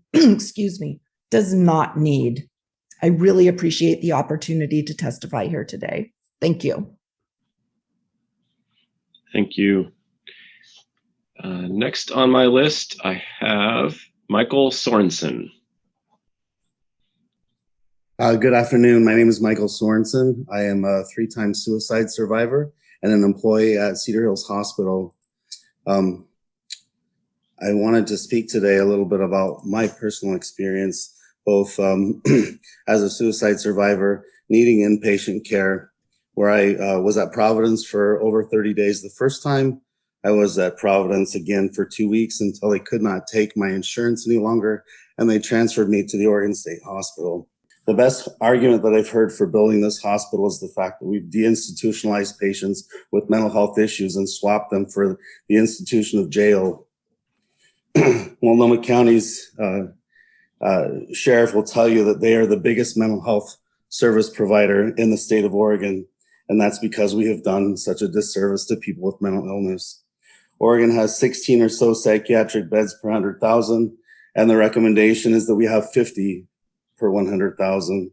does not need. I really appreciate the opportunity to testify here today. Thank you. Thank you. Next on my list, I have Michael Sorensen. Good afternoon. My name is Michael Sorensen. I am a 3-time suicide survivor and an employee at Cedar Hills Hospital. I wanted to speak today a little bit about my personal experience, both as a suicide survivor, needing inpatient care, where I was at Providence for over 30 days the first time. I was at Providence again for 2 weeks until they could not take my insurance any longer, and they transferred me to the Oregon State Hospital. The best argument that I've heard for building this hospital is the fact that we've deinstitutionalized patients with mental health issues and swapped them for the institution of jail. Multnomah County's sheriff will tell you that they are the biggest mental health service provider in the state of Oregon, and that's because we have done such a disservice to people with mental illness. Oregon has 16 or so psychiatric beds per 100,000, and the recommendation is that we have 50 per 100,000.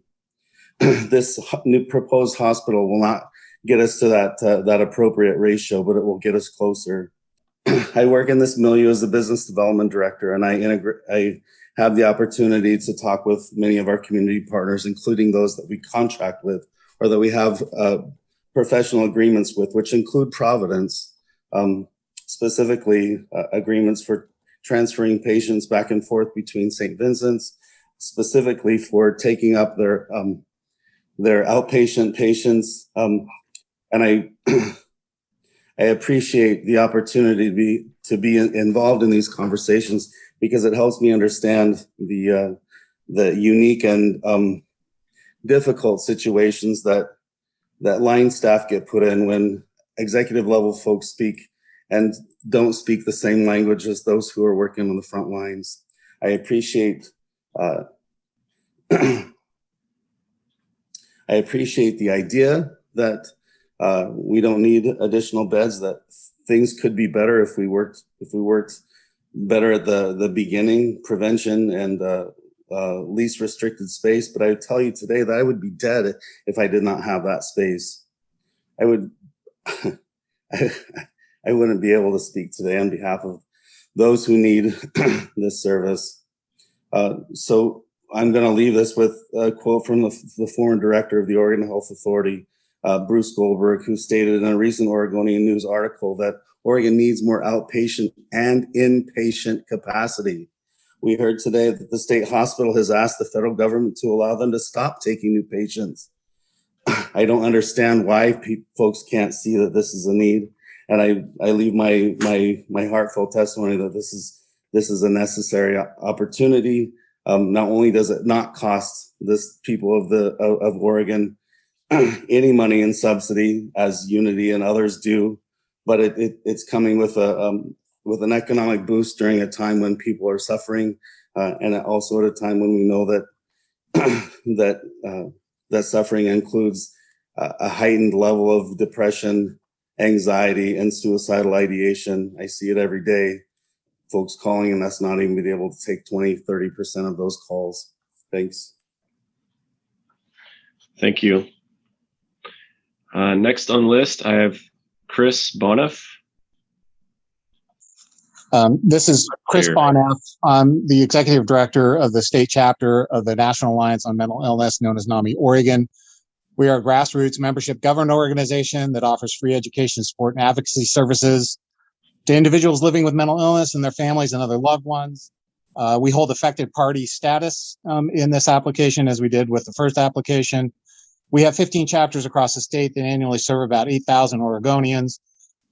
This new proposed hospital will not get us to that appropriate ratio, but it will get us closer. I work in this milieu as a business development director, and I have the opportunity to talk with many of our community partners, including those that we contract with or that we have professional agreements with, which include Providence, specifically agreements for transferring patients back and forth between St. Vincent's, specifically for taking up their outpatient patients. And I appreciate the opportunity to be involved in these conversations because it helps me understand the unique and difficult situations that line staff get put in when executive level folks speak and don't speak the same language as those who are working on the front lines. I appreciate the idea that we don't need additional beds, that things could be better if we worked better at the beginning, prevention and least restricted space. But I would tell you today that I would be dead if I did not have that space. I would, I wouldn't be able to speak today on behalf of those who need this service. So I'm going to leave this with a quote from the former director of the Oregon Health Authority, Bruce Goldberg, who stated in a recent Oregonian News article that Oregon needs more outpatient and inpatient capacity. We heard today that the state hospital has asked the federal government to allow them to stop taking new patients. I don't understand why folks can't see that this is a need. And I leave my heartfelt testimony that this is a necessary opportunity. Not only does it not cost this people of Oregon any money in subsidy, as Unity and others do, but it's coming with an economic boost during a time when people are suffering, and also at a time when we know that that suffering includes a heightened level of depression, anxiety, and suicidal ideation. I see it every day. Folks calling and us not even being able to take 20-30% of those calls. Thanks. Thank you. Next on list, I have Chris Boniff. This is Chris Boniff. I'm the executive director of the state chapter of the National Alliance on Mental Illness, known as NAMI Oregon. We are a grassroots membership governed organization that offers free education, support, and advocacy services to individuals living with mental illness and their families and other loved ones. We hold affected party status in this application, as we did with the first application. We have 15 chapters across the state that annually serve about 8,000 Oregonians.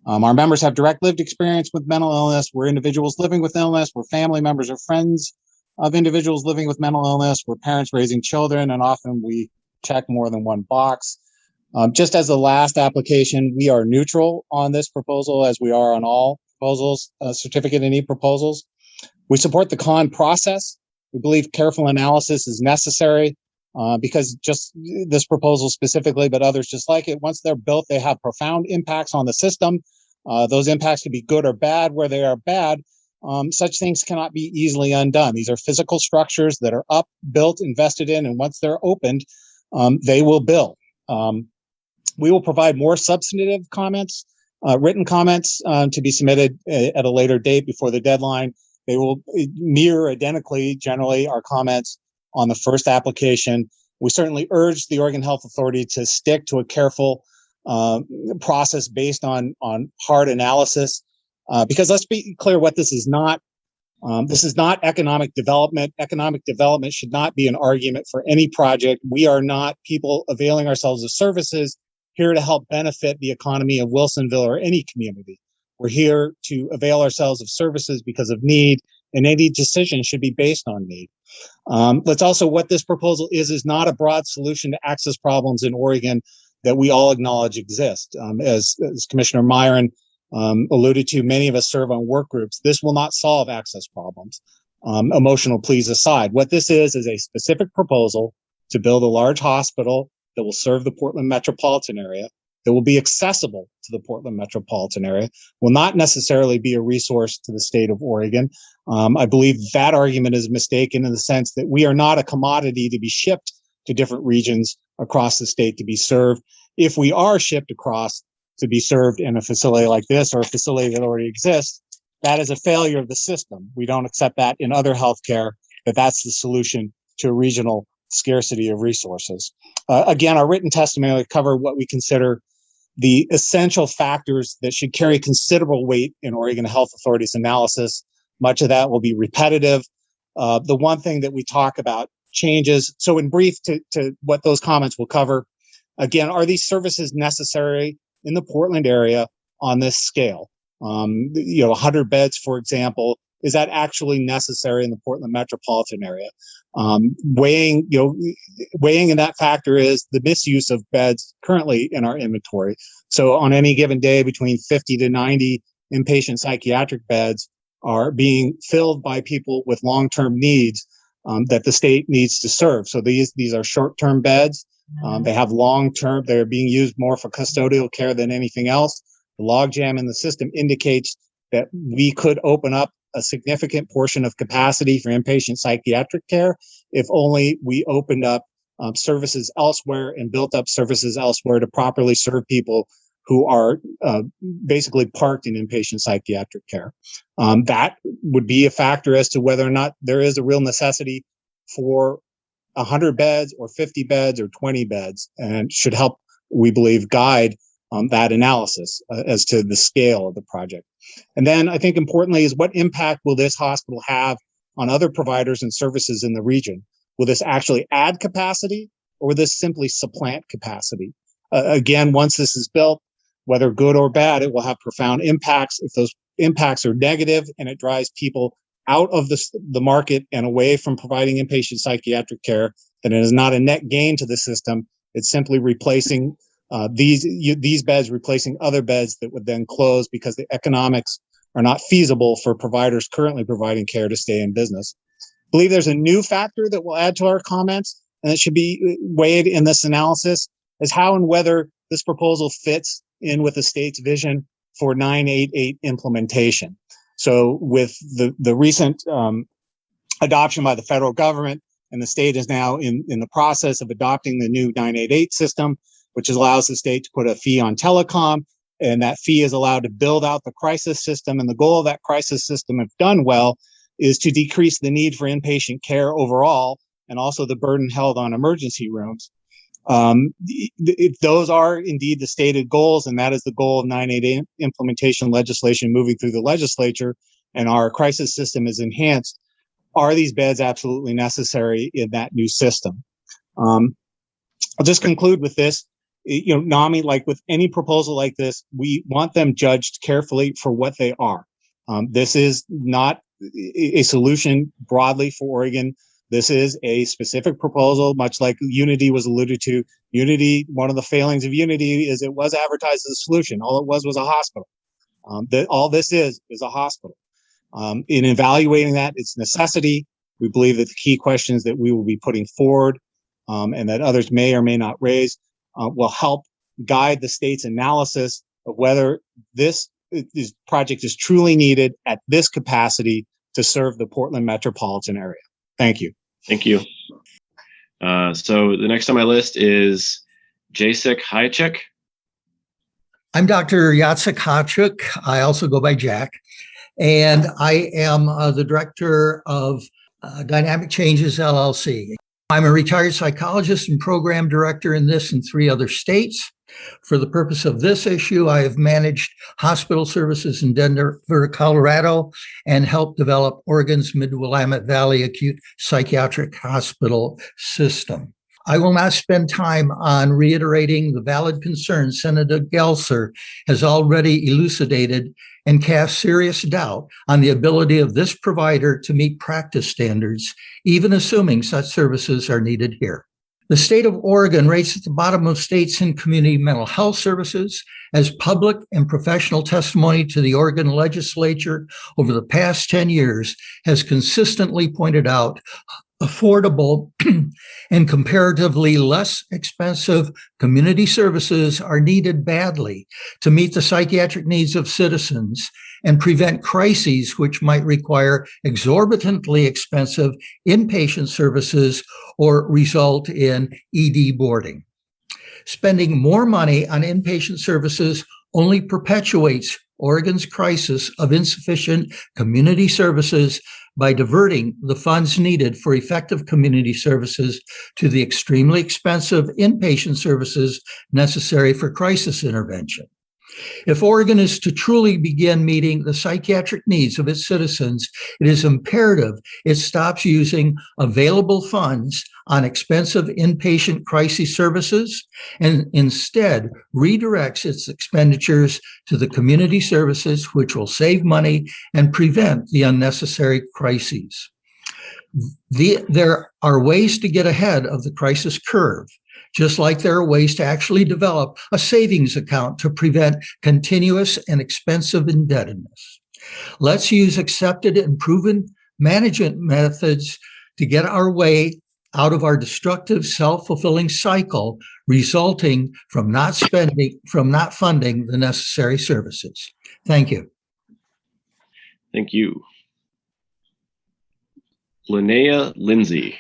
Our members have direct lived experience with mental illness. We're individuals living with illness. We're family members or friends of individuals living with mental illness. We're parents raising children, and often we check more than one box. Just as the last application, we are neutral on this proposal, as we are on all proposals, certificate of need proposals. We support the CON process. We believe careful analysis is necessary because just this proposal specifically, but others just like it, once they're built, they have profound impacts on the system. Those impacts can be good or bad. Where they are bad, such things cannot be easily undone. These are physical structures that are up, built, invested in, and once they're opened, they will bill. We will provide more substantive comments, written comments to be submitted at a later date before the deadline. They will mirror identically, generally, our comments on the first application. We certainly urge the Oregon Health Authority to stick to a careful process based on hard analysis, because let's be clear what this is not. This is not economic development. Economic development should not be an argument for any project. We are not people availing ourselves of services here to help benefit the economy of Wilsonville or any community. We're here to avail ourselves of services because of need, and any decision should be based on need. Let's also, what this proposal is not a broad solution to access problems in Oregon that we all acknowledge exist. As Commissioner Myron alluded to, many of us serve on work groups. This will not solve access problems, emotional pleas aside. What this is a specific proposal to build a large hospital that will serve the Portland metropolitan area, that will be accessible to the Portland metropolitan area, will not necessarily be a resource to the state of Oregon. I believe that argument is mistaken in the sense that we are not a commodity to be shipped to different regions across the state to be served. If we are shipped across to be served in a facility like this or a facility that already exists, that is a failure of the system. We don't accept that in other healthcare, that that's the solution to a regional scarcity of resources. Again, our written testimony will cover what we consider the essential factors that should carry considerable weight in Oregon Health Authority's analysis. Much of that will be repetitive. The one thing that we talk about changes. So in brief, to what those comments will cover, again, are these services necessary in the Portland area on this scale? 100 beds, for example, is that actually necessary in the Portland metropolitan area? Weighing in that factor is the misuse of beds currently in our inventory. So on any given day, between 50 to 90 inpatient psychiatric beds are being filled by people with long-term needs that the state needs to serve. So these are short-term beds. They have long-term, they're being used more for custodial care than anything else. The logjam in the system indicates that we could open up a significant portion of capacity for inpatient psychiatric care if only we opened up services elsewhere and built up services elsewhere to properly serve people who are basically parked in inpatient psychiatric care. That would be a factor as to whether or not there is a real necessity for 100 beds or 50 beds or 20 beds, and should help, we believe, guide that analysis as to the scale of the project. And then I think importantly is, what impact will this hospital have on other providers and services in the region? Will this actually add capacity, or will this simply supplant capacity? Again, once this is built, whether good or bad, it will have profound impacts. If those impacts are negative and it drives people out of the market and away from providing inpatient psychiatric care, then it is not a net gain to the system. It's simply replacing these beds, replacing other beds that would then close because the economics are not feasible for providers currently providing care to stay in business. I believe there's a new factor that will add to our comments, and it should be weighed in this analysis, is how and whether this proposal fits in with the state's vision for 988 implementation. So with the recent adoption by the federal government, and the state is now in the process of adopting the new 988 system, which allows the state to put a fee on telecom, and that fee is allowed to build out the crisis system. And the goal of that crisis system, if done well, is to decrease the need for inpatient care overall, and also the burden held on emergency rooms. If those are indeed the stated goals, and that is the goal of 988 implementation legislation moving through the legislature, and our crisis system is enhanced, are these beds absolutely necessary in that new system? I'll just conclude with this. NAMI, like with any proposal like this, we want them judged carefully for what they are. This is not a solution broadly for Oregon. This is a specific proposal, much like Unity was alluded to. Unity, one of the failings of Unity is it was advertised as a solution. All it was a hospital. All this is a hospital. In evaluating that, its necessity, we believe that the key questions that we will be putting forward and that others may or may not raise will help guide the state's analysis of whether this project is truly needed at this capacity to serve the Portland metropolitan area. Thank you. Thank you. So the next on my list is Jacek Hychik. I'm Dr. Jacek Hychik. I also go by Jack, and I am the director of Dynamic Changes LLC. I'm a retired psychologist and program director in this and 3 other states. For the purpose of this issue, I have managed hospital services in Denver, Colorado, and helped develop Oregon's Mid-Willamette Valley Acute Psychiatric Hospital System. I will not spend time on reiterating the valid concerns Senator Gelser has already elucidated and cast serious doubt on the ability of this provider to meet practice standards, even assuming such services are needed here. The state of Oregon rates at the bottom of states in community mental health services, as public and professional testimony to the Oregon legislature over the past 10 years has consistently pointed out. Affordable and comparatively less expensive community services are needed badly to meet the psychiatric needs of citizens and prevent crises which might require exorbitantly expensive inpatient services or result in ED boarding. Spending more money on inpatient services only perpetuates Oregon's crisis of insufficient community services by diverting the funds needed for effective community services to the extremely expensive inpatient services necessary for crisis intervention. If Oregon is to truly begin meeting the psychiatric needs of its citizens, it is imperative it stops using available funds on expensive inpatient crisis services and instead redirects its expenditures to the community services which will save money and prevent the unnecessary crises. There are ways to get ahead of the crisis curve, just like there are ways to actually develop a savings account to prevent continuous and expensive indebtedness. Let's use accepted and proven management methods to get our way out of our destructive self-fulfilling cycle resulting from not funding the necessary services. Thank you. Thank you. Linnea Lindsay.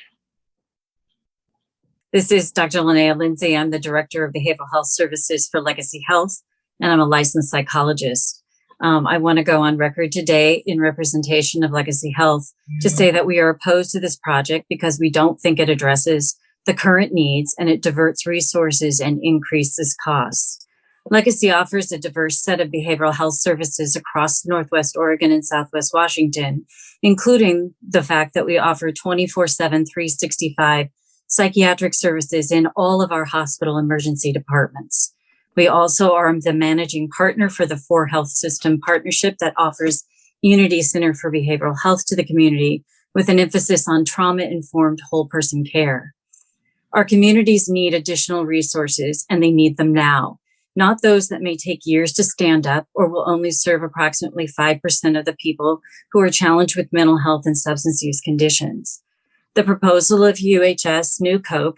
This is Dr. Linnea Lindsay. I'm the Director of Behavioral Health Services for Legacy Health, and I'm a licensed psychologist. I want to go on record today in representation of Legacy Health to say that we are opposed to this project because we don't think it addresses the current needs and it diverts resources and increases costs. Legacy offers a diverse set of behavioral health services across Northwest Oregon and Southwest Washington, including the fact that we offer 24/7, 365 psychiatric services in all of our hospital emergency departments. We also are the managing partner for the 4Health System partnership that offers Unity Center for Behavioral Health to the community with an emphasis on trauma-informed whole person care. Our communities need additional resources and they need them now, not those that may take years to stand up or will only serve approximately 5% of the people who are challenged with mental health and substance use conditions. The proposal of UHS NewCo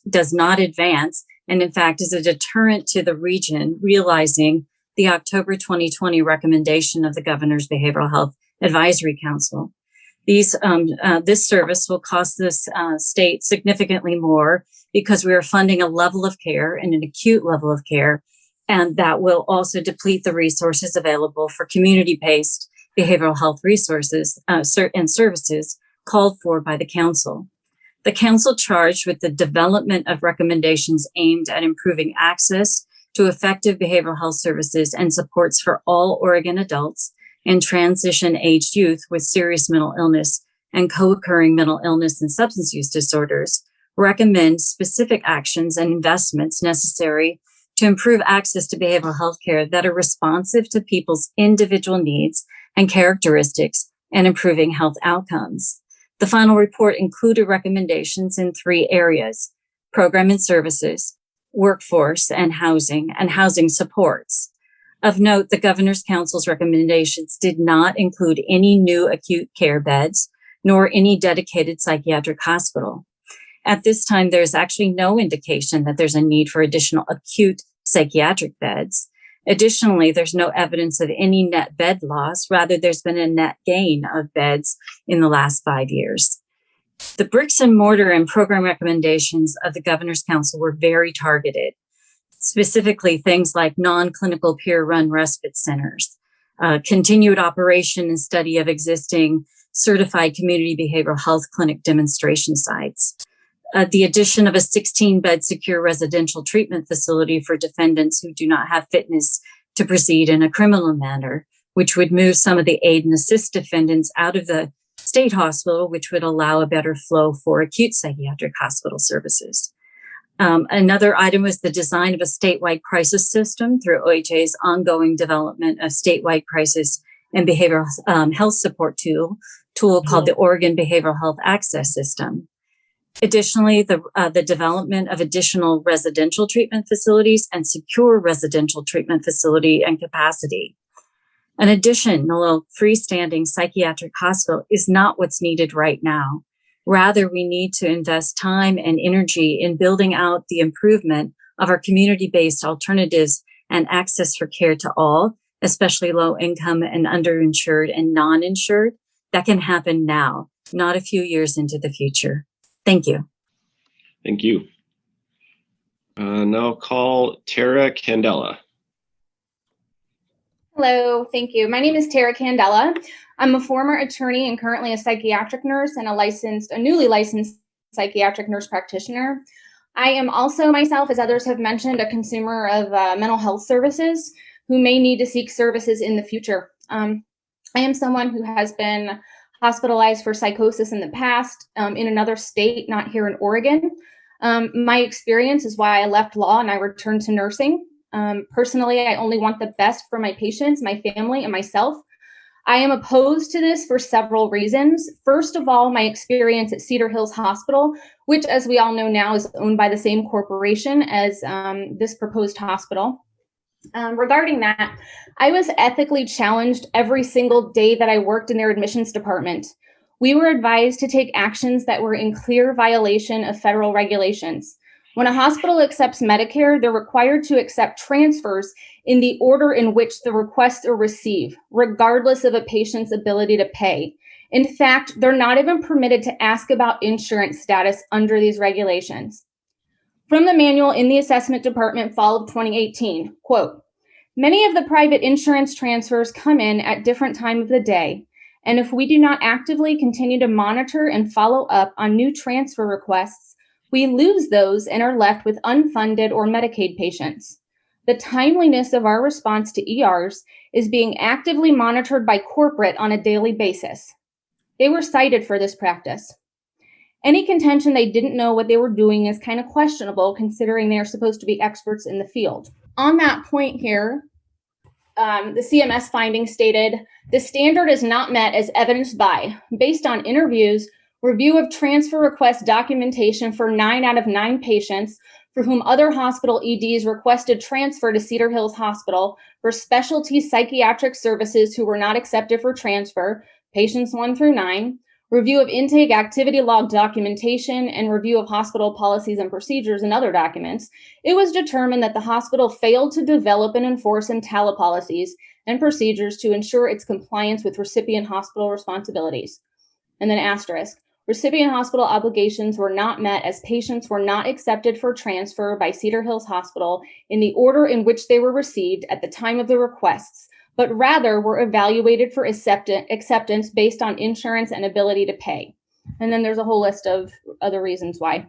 does not advance and in fact is a deterrent to the region realizing the October 2020 recommendation of the Governor's Behavioral Health Advisory Council. This service will cost this state significantly more because we are funding a level of care and an acute level of care, and that will also deplete the resources available for community-based behavioral health resources and services called for by the council. The council charged with the development of recommendations aimed at improving access to effective behavioral health services and supports for all Oregon adults and transition-aged youth with serious mental illness and co-occurring mental illness and substance use disorders, recommend specific actions and investments necessary to improve access to behavioral health care that are responsive to people's individual needs and characteristics and improving health outcomes. The final report included recommendations in 3 areas: program and services, workforce and housing supports. Of note, the Governor's Council's recommendations did not include any new acute care beds, nor any dedicated psychiatric hospital. At this time, there's actually no indication that there's a need for additional acute psychiatric beds. Additionally, there's no evidence of any net bed loss. Rather, there's been a net gain of beds in the last 5 years. The bricks and mortar and program recommendations of the Governor's Council were very targeted, specifically things like non-clinical peer-run respite centers, continued operation and study of existing certified community behavioral health clinic demonstration sites, the addition of a 16-bed secure residential treatment facility for defendants who do not have fitness to proceed in a criminal manner, which would move some of the aid and assist defendants out of the state hospital, which would allow a better flow for acute psychiatric hospital services. Another item was the design of a statewide crisis system through OHA's ongoing development of statewide crisis and behavioral health support tool called the Oregon Behavioral Health Access System. Additionally, the development of additional residential treatment facilities and secure residential treatment facility and capacity. An additional freestanding psychiatric hospital is not what's needed right now. Rather, we need to invest time and energy in building out the improvement of our community-based alternatives and access for care to all, especially low income and underinsured and non-insured. That can happen now, not a few years into the future. Thank you. Thank you. Now call Tara Candela. Hello, thank you. My name is Tara Candela. I'm a former attorney and currently a psychiatric nurse and a newly licensed psychiatric nurse practitioner. I am also myself, as others have mentioned, a consumer of mental health services who may need to seek services in the future. I am someone who has been hospitalized for psychosis in the past in another state, not here in Oregon. My experience is why I left law and I returned to nursing. Personally, I only want the best for my patients, my family, and myself. I am opposed to this for several reasons. First of all, my experience at Cedar Hills Hospital, which, as we all know now, is owned by the same corporation as this proposed hospital. Regarding that, I was ethically challenged every single day that I worked in their admissions department. We were advised to take actions that were in clear violation of federal regulations. When a hospital accepts Medicare, they're required to accept transfers in the order in which the requests are received, regardless of a patient's ability to pay. In fact, they're not even permitted to ask about insurance status under these regulations. From the manual in the assessment department, fall of 2018, quote, many of the private insurance transfers come in at different time of the day, and if we do not actively continue to monitor and follow up on new transfer requests, we lose those and are left with unfunded or Medicaid patients. The timeliness of our response to ERs is being actively monitored by corporate on a daily basis. They were cited for this practice. Any contention they didn't know what they were doing is kind of questionable, considering they are supposed to be experts in the field. On that point here, the CMS findings stated, the standard is not met as evidenced by, based on interviews, review of transfer request documentation for 9 out of 9 patients for whom other hospital EDs requested transfer to Cedar Hills Hospital for specialty psychiatric services who were not accepted for transfer, patients 1 through 9, review of intake activity log documentation, and review of hospital policies and procedures and other documents, it was determined that the hospital failed to develop and enforce EMTALA policies and procedures to ensure its compliance with recipient hospital responsibilities. And then asterisk, recipient hospital obligations were not met as patients were not accepted for transfer by Cedar Hills Hospital in the order in which they were received at the time of the requests, but rather were evaluated for acceptance based on insurance and ability to pay. And then there's a whole list of other reasons why.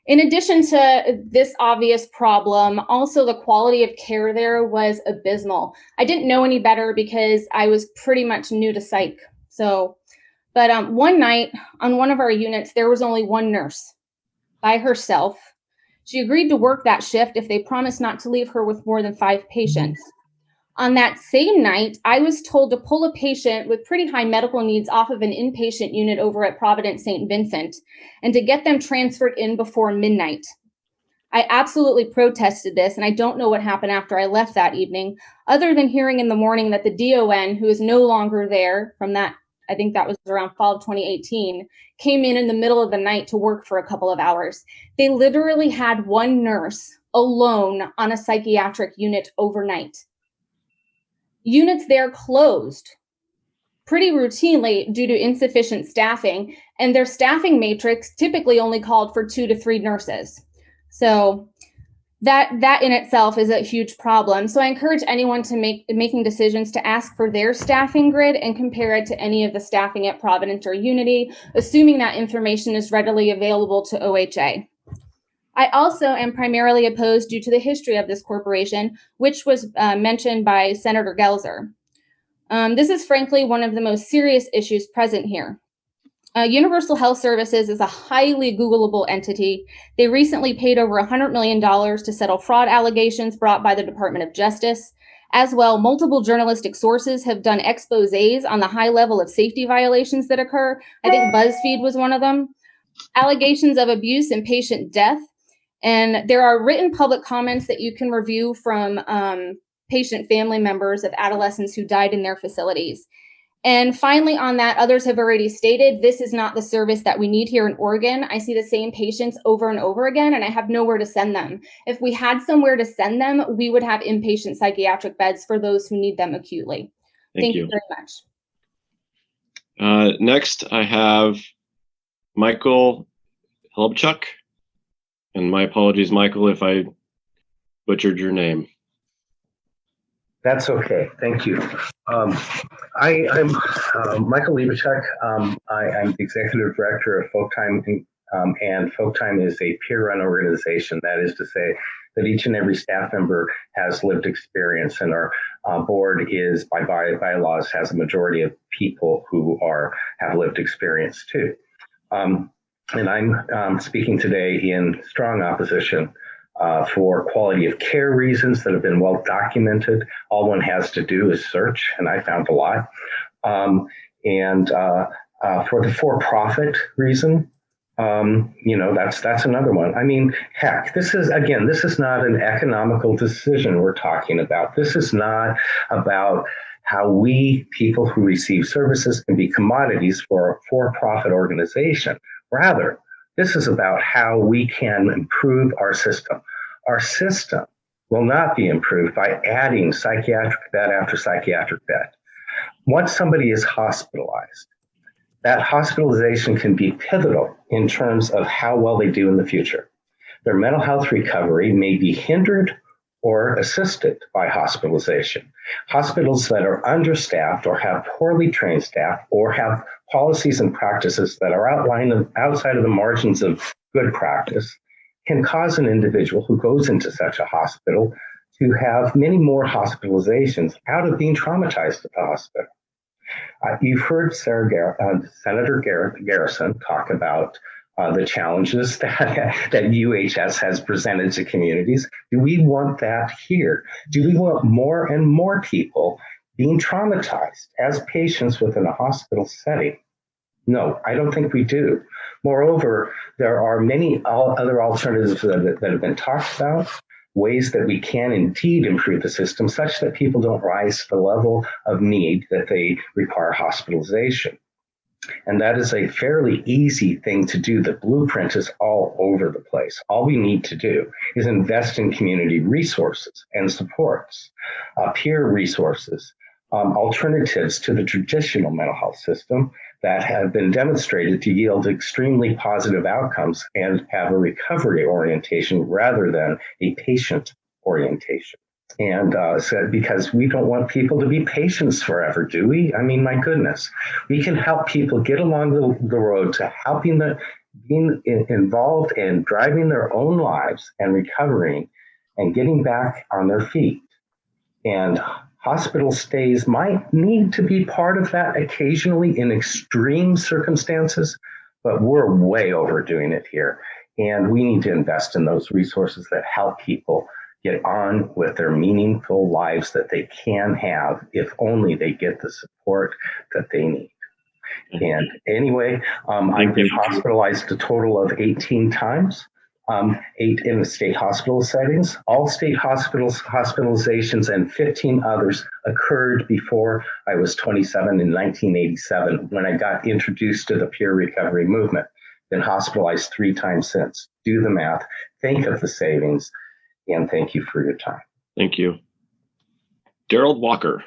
In addition to this obvious problem, also the quality of care there was abysmal. I didn't know any better because I was pretty much new to psych. But one night on one of our units, there was only one nurse by herself. She agreed to work that shift if they promised not to leave her with more than 5 patients. On that same night, I was told to pull a patient with pretty high medical needs off of an inpatient unit over at Providence St. Vincent and to get them transferred in before midnight. I absolutely protested this, and I don't know what happened after I left that evening, other than hearing in the morning that the DON, who is no longer there from that, I think that was around fall of 2018, came in the middle of the night to work for a couple of hours. They literally had one nurse alone on a psychiatric unit overnight. Units there closed pretty routinely due to insufficient staffing, and their staffing matrix typically only called for 2 to 3 nurses. So that in itself is a huge problem. So I encourage anyone to making decisions to ask for their staffing grid and compare it to any of the staffing at Providence or Unity, assuming that information is readily available to OHA. I also am primarily opposed due to the history of this corporation, which was mentioned by Senator Gelser. This is frankly one of the most serious issues present here. Universal Health Services is a highly Googleable entity. They recently paid over $100 million to settle fraud allegations brought by the Department of Justice. As well, multiple journalistic sources have done exposés on the high level of safety violations that occur. I think BuzzFeed was one of them. Allegations of abuse and patient death. And there are written public comments that you can review from patient family members of adolescents who died in their facilities. And finally, on that, others have already stated, this is not the service that we need here in Oregon. I see the same patients over and over again, and I have nowhere to send them. If we had somewhere to send them, we would have inpatient psychiatric beds for those who need them acutely. Thank you very much. Next, I have Michael Helbchuk. And my apologies, Michael, if I butchered your name. That's okay. Thank you. I'm Michael Helbchuk. I'm the Executive Director of Folk Time, and Folk Time is a peer-run organization. That is to say that each and every staff member has lived experience, and our board is, by bylaws, has a majority of people who have lived experience too. And I'm speaking today in strong opposition for quality of care reasons that have been well documented. All one has to do is search, and I found a lot. And for the for-profit reason, that's another one. I mean, heck, this is not an economical decision we're talking about. This is not about how we, people who receive services, can be commodities for a for-profit organization. Rather, this is about how we can improve our system. Our system will not be improved by adding psychiatric bed after psychiatric bed. Once somebody is hospitalized, that hospitalization can be pivotal in terms of how well they do in the future. Their mental health recovery may be hindered or assisted by hospitalization. Hospitals that are understaffed or have poorly trained staff or have policies and practices that are outlined outside of the margins of good practice can cause an individual who goes into such a hospital to have many more hospitalizations out of being traumatized at the hospital. You've heard Senator Garrison talk about the challenges that UHS has presented to communities. Do we want that here? Do we want more and more people being traumatized as patients within a hospital setting? No, I don't think we do. Moreover, there are many other alternatives that have been talked about, ways that we can indeed improve the system such that people don't rise to the level of need that they require hospitalization. And that is a fairly easy thing to do. The blueprint is all over the place. All we need to do is invest in community resources and supports, peer resources, alternatives to the traditional mental health system that have been demonstrated to yield extremely positive outcomes and have a recovery orientation rather than a patient orientation. And because we don't want people to be patients forever, do we? I mean, my goodness, we can help people get along the road to helping them being involved in driving their own lives and recovering and getting back on their feet. And hospital stays might need to be part of that occasionally in extreme circumstances, but we're way overdoing it here. And we need to invest in those resources that help people get on with their meaningful lives that they can have if only they get the support that they need. And anyway, I've been hospitalized a total of 18 times, 8 in the state hospital settings. All state hospitalizations and 15 others occurred before I was 27 in 1987 when I got introduced to the peer recovery movement. Been hospitalized 3 times since. Do the math. Think of the savings. And thank you for your time. Thank you. Daryl Walker.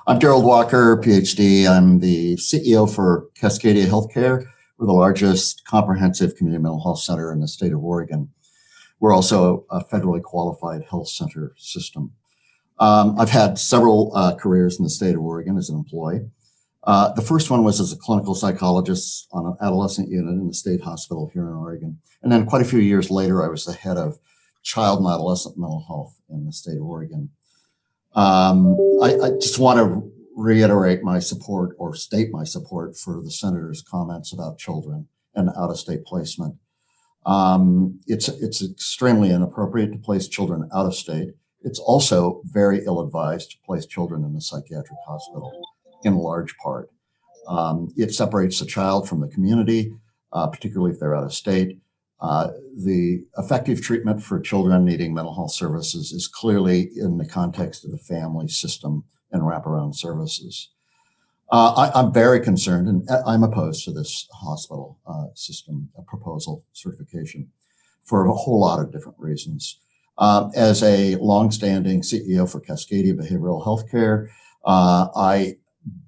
I'm Daryl Walker, PhD. I'm the CEO for Cascadia Healthcare. We're the largest comprehensive community mental health center in the state of Oregon. We're also a federally qualified health center system. I've had several careers in the state of Oregon as an employee. The first one was as a clinical psychologist on an adolescent unit in the state hospital here in Oregon. And then quite a few years later, I was the head of child and adolescent mental health in the state of Oregon. I just want to reiterate my support or state my support for the senator's comments about children and out-of-state placement. It's extremely inappropriate to place children out of state. It's also very ill-advised to place children in a psychiatric hospital, in large part. It separates the child from the community, particularly if they're out of state. The effective treatment for children needing mental health services is clearly in the context of the family system and wraparound services. I'm very concerned, and I'm opposed to this hospital system proposal certification for a whole lot of different reasons. As a longstanding CEO for Cascadia Behavioral Healthcare, I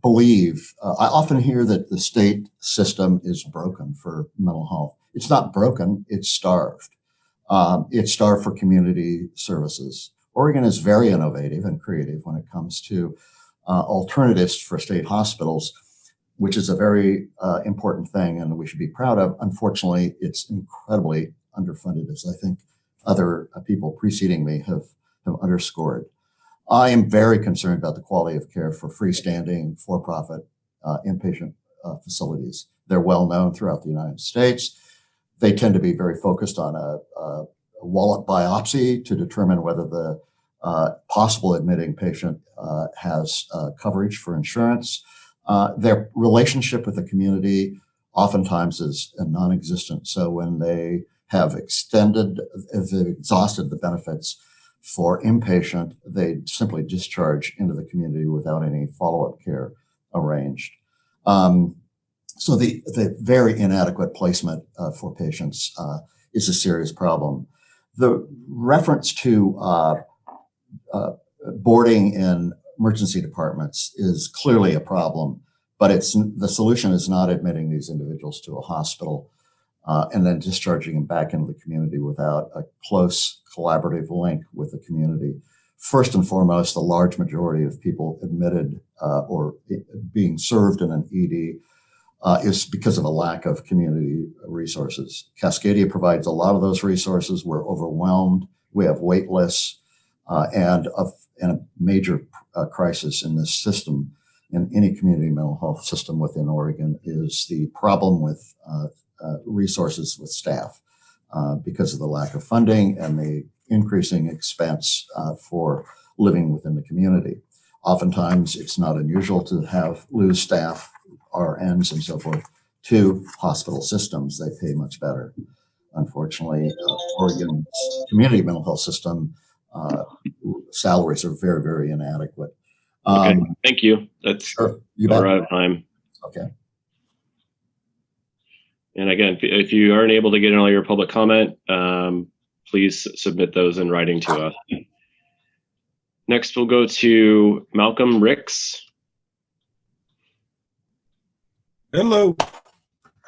believe, I often hear that the state system is broken for mental health. It's not broken, it's starved. It's starved for community services. Oregon is very innovative and creative when it comes to alternatives for state hospitals, which is a very important thing and we should be proud of. Unfortunately, it's incredibly underfunded, as I think other people preceding me have underscored. I am very concerned about the quality of care for freestanding, for-profit inpatient facilities. They're well known throughout the United States. They tend to be very focused on a wallet biopsy to determine whether the possible admitting patient has coverage for insurance. Their relationship with the community oftentimes is non-existent. So when they have exhausted the benefits for inpatient, they simply discharge into the community without any follow-up care arranged. So the very inadequate placement for patients is a serious problem. The reference to boarding in emergency departments is clearly a problem. But the solution is not admitting these individuals to a hospital and then discharging them back into the community without a close collaborative link with the community. First and foremost, the large majority of people admitted or being served in an ED is because of a lack of community resources. Cascadia provides a lot of those resources. We're overwhelmed. We have wait lists and a major crisis in this system, in any community mental health system within Oregon, is the problem with resources with staff because of the lack of funding and the increasing expense for living within the community. Oftentimes, it's not unusual to lose staff, RNs and so forth, to hospital systems. They pay much better. Unfortunately, Oregon's community mental health system salaries are very, very inadequate. Okay, thank you. That's sure. We're out of time. Okay. And again, if you aren't able to get in all your public comment, please submit those in writing to us. Next, we'll go to Malcolm Ricks. Hello,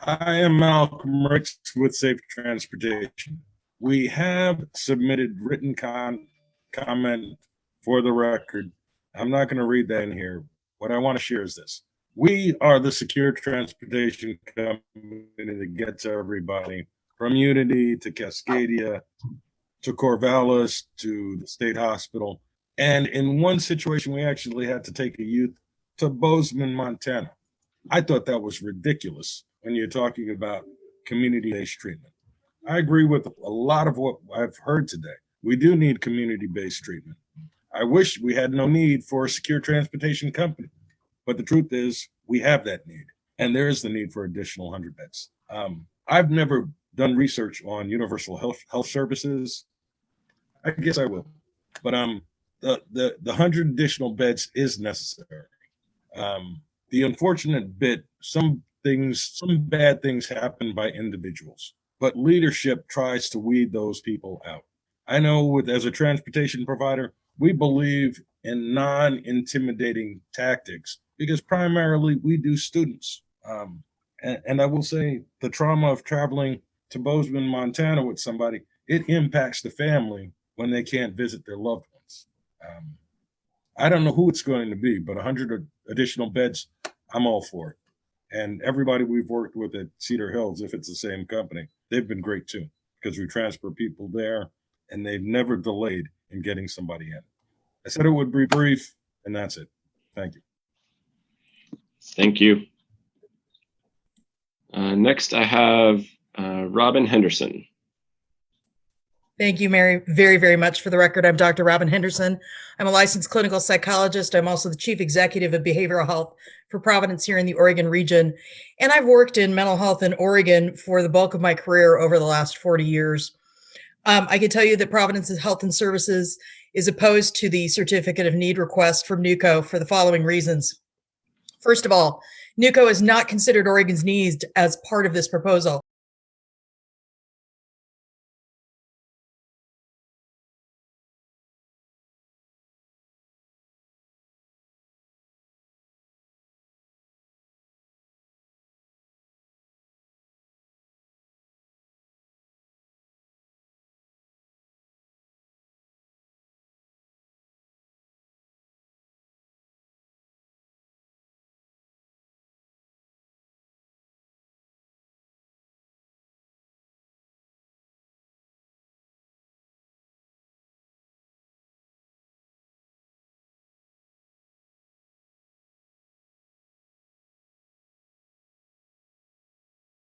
I am Malcolm Ricks with Safe Transportation. We have submitted written comment for the record. I'm not going to read that in here. What I want to share is this. We are the secure transportation company that gets everybody from Unity to Cascadia to Corvallis to the state hospital. And in one situation, we actually had to take a youth to Bozeman, Montana. I thought that was ridiculous when you're talking about community-based treatment. I agree with a lot of what I've heard today. We do need community-based treatment. I wish we had no need for a secure transportation company. But the truth is, we have that need, and there is the need for additional 100 beds. I've never done research on universal health services. I guess I will, but the 100 additional beds is necessary. The unfortunate bit, some bad things happen by individuals, but leadership tries to weed those people out. I know as a transportation provider, we believe in non-intimidating tactics because primarily we do students. And I will say the trauma of traveling to Bozeman, Montana with somebody, it impacts the family when they can't visit their loved ones. I don't know who it's going to be, but 100 additional beds, I'm all for it. And everybody we've worked with at Cedar Hills, if it's the same company, they've been great too, because we transfer people there and they've never delayed in getting somebody in. I said it would be brief, and that's it. Thank you. Thank you. Next, I have Robin Henderson. Thank you, Mary, very, very much. For the record, I'm Dr. Robin Henderson. I'm a licensed clinical psychologist. I'm also the chief executive of behavioral health for Providence here in the Oregon region. And I've worked in mental health in Oregon for the bulk of my career over the last 40 years. I can tell you that Providence's Health and Services is opposed to the Certificate of Need request from NUCO for the following reasons. First of all, NUCO has not considered Oregon's needs as part of this proposal.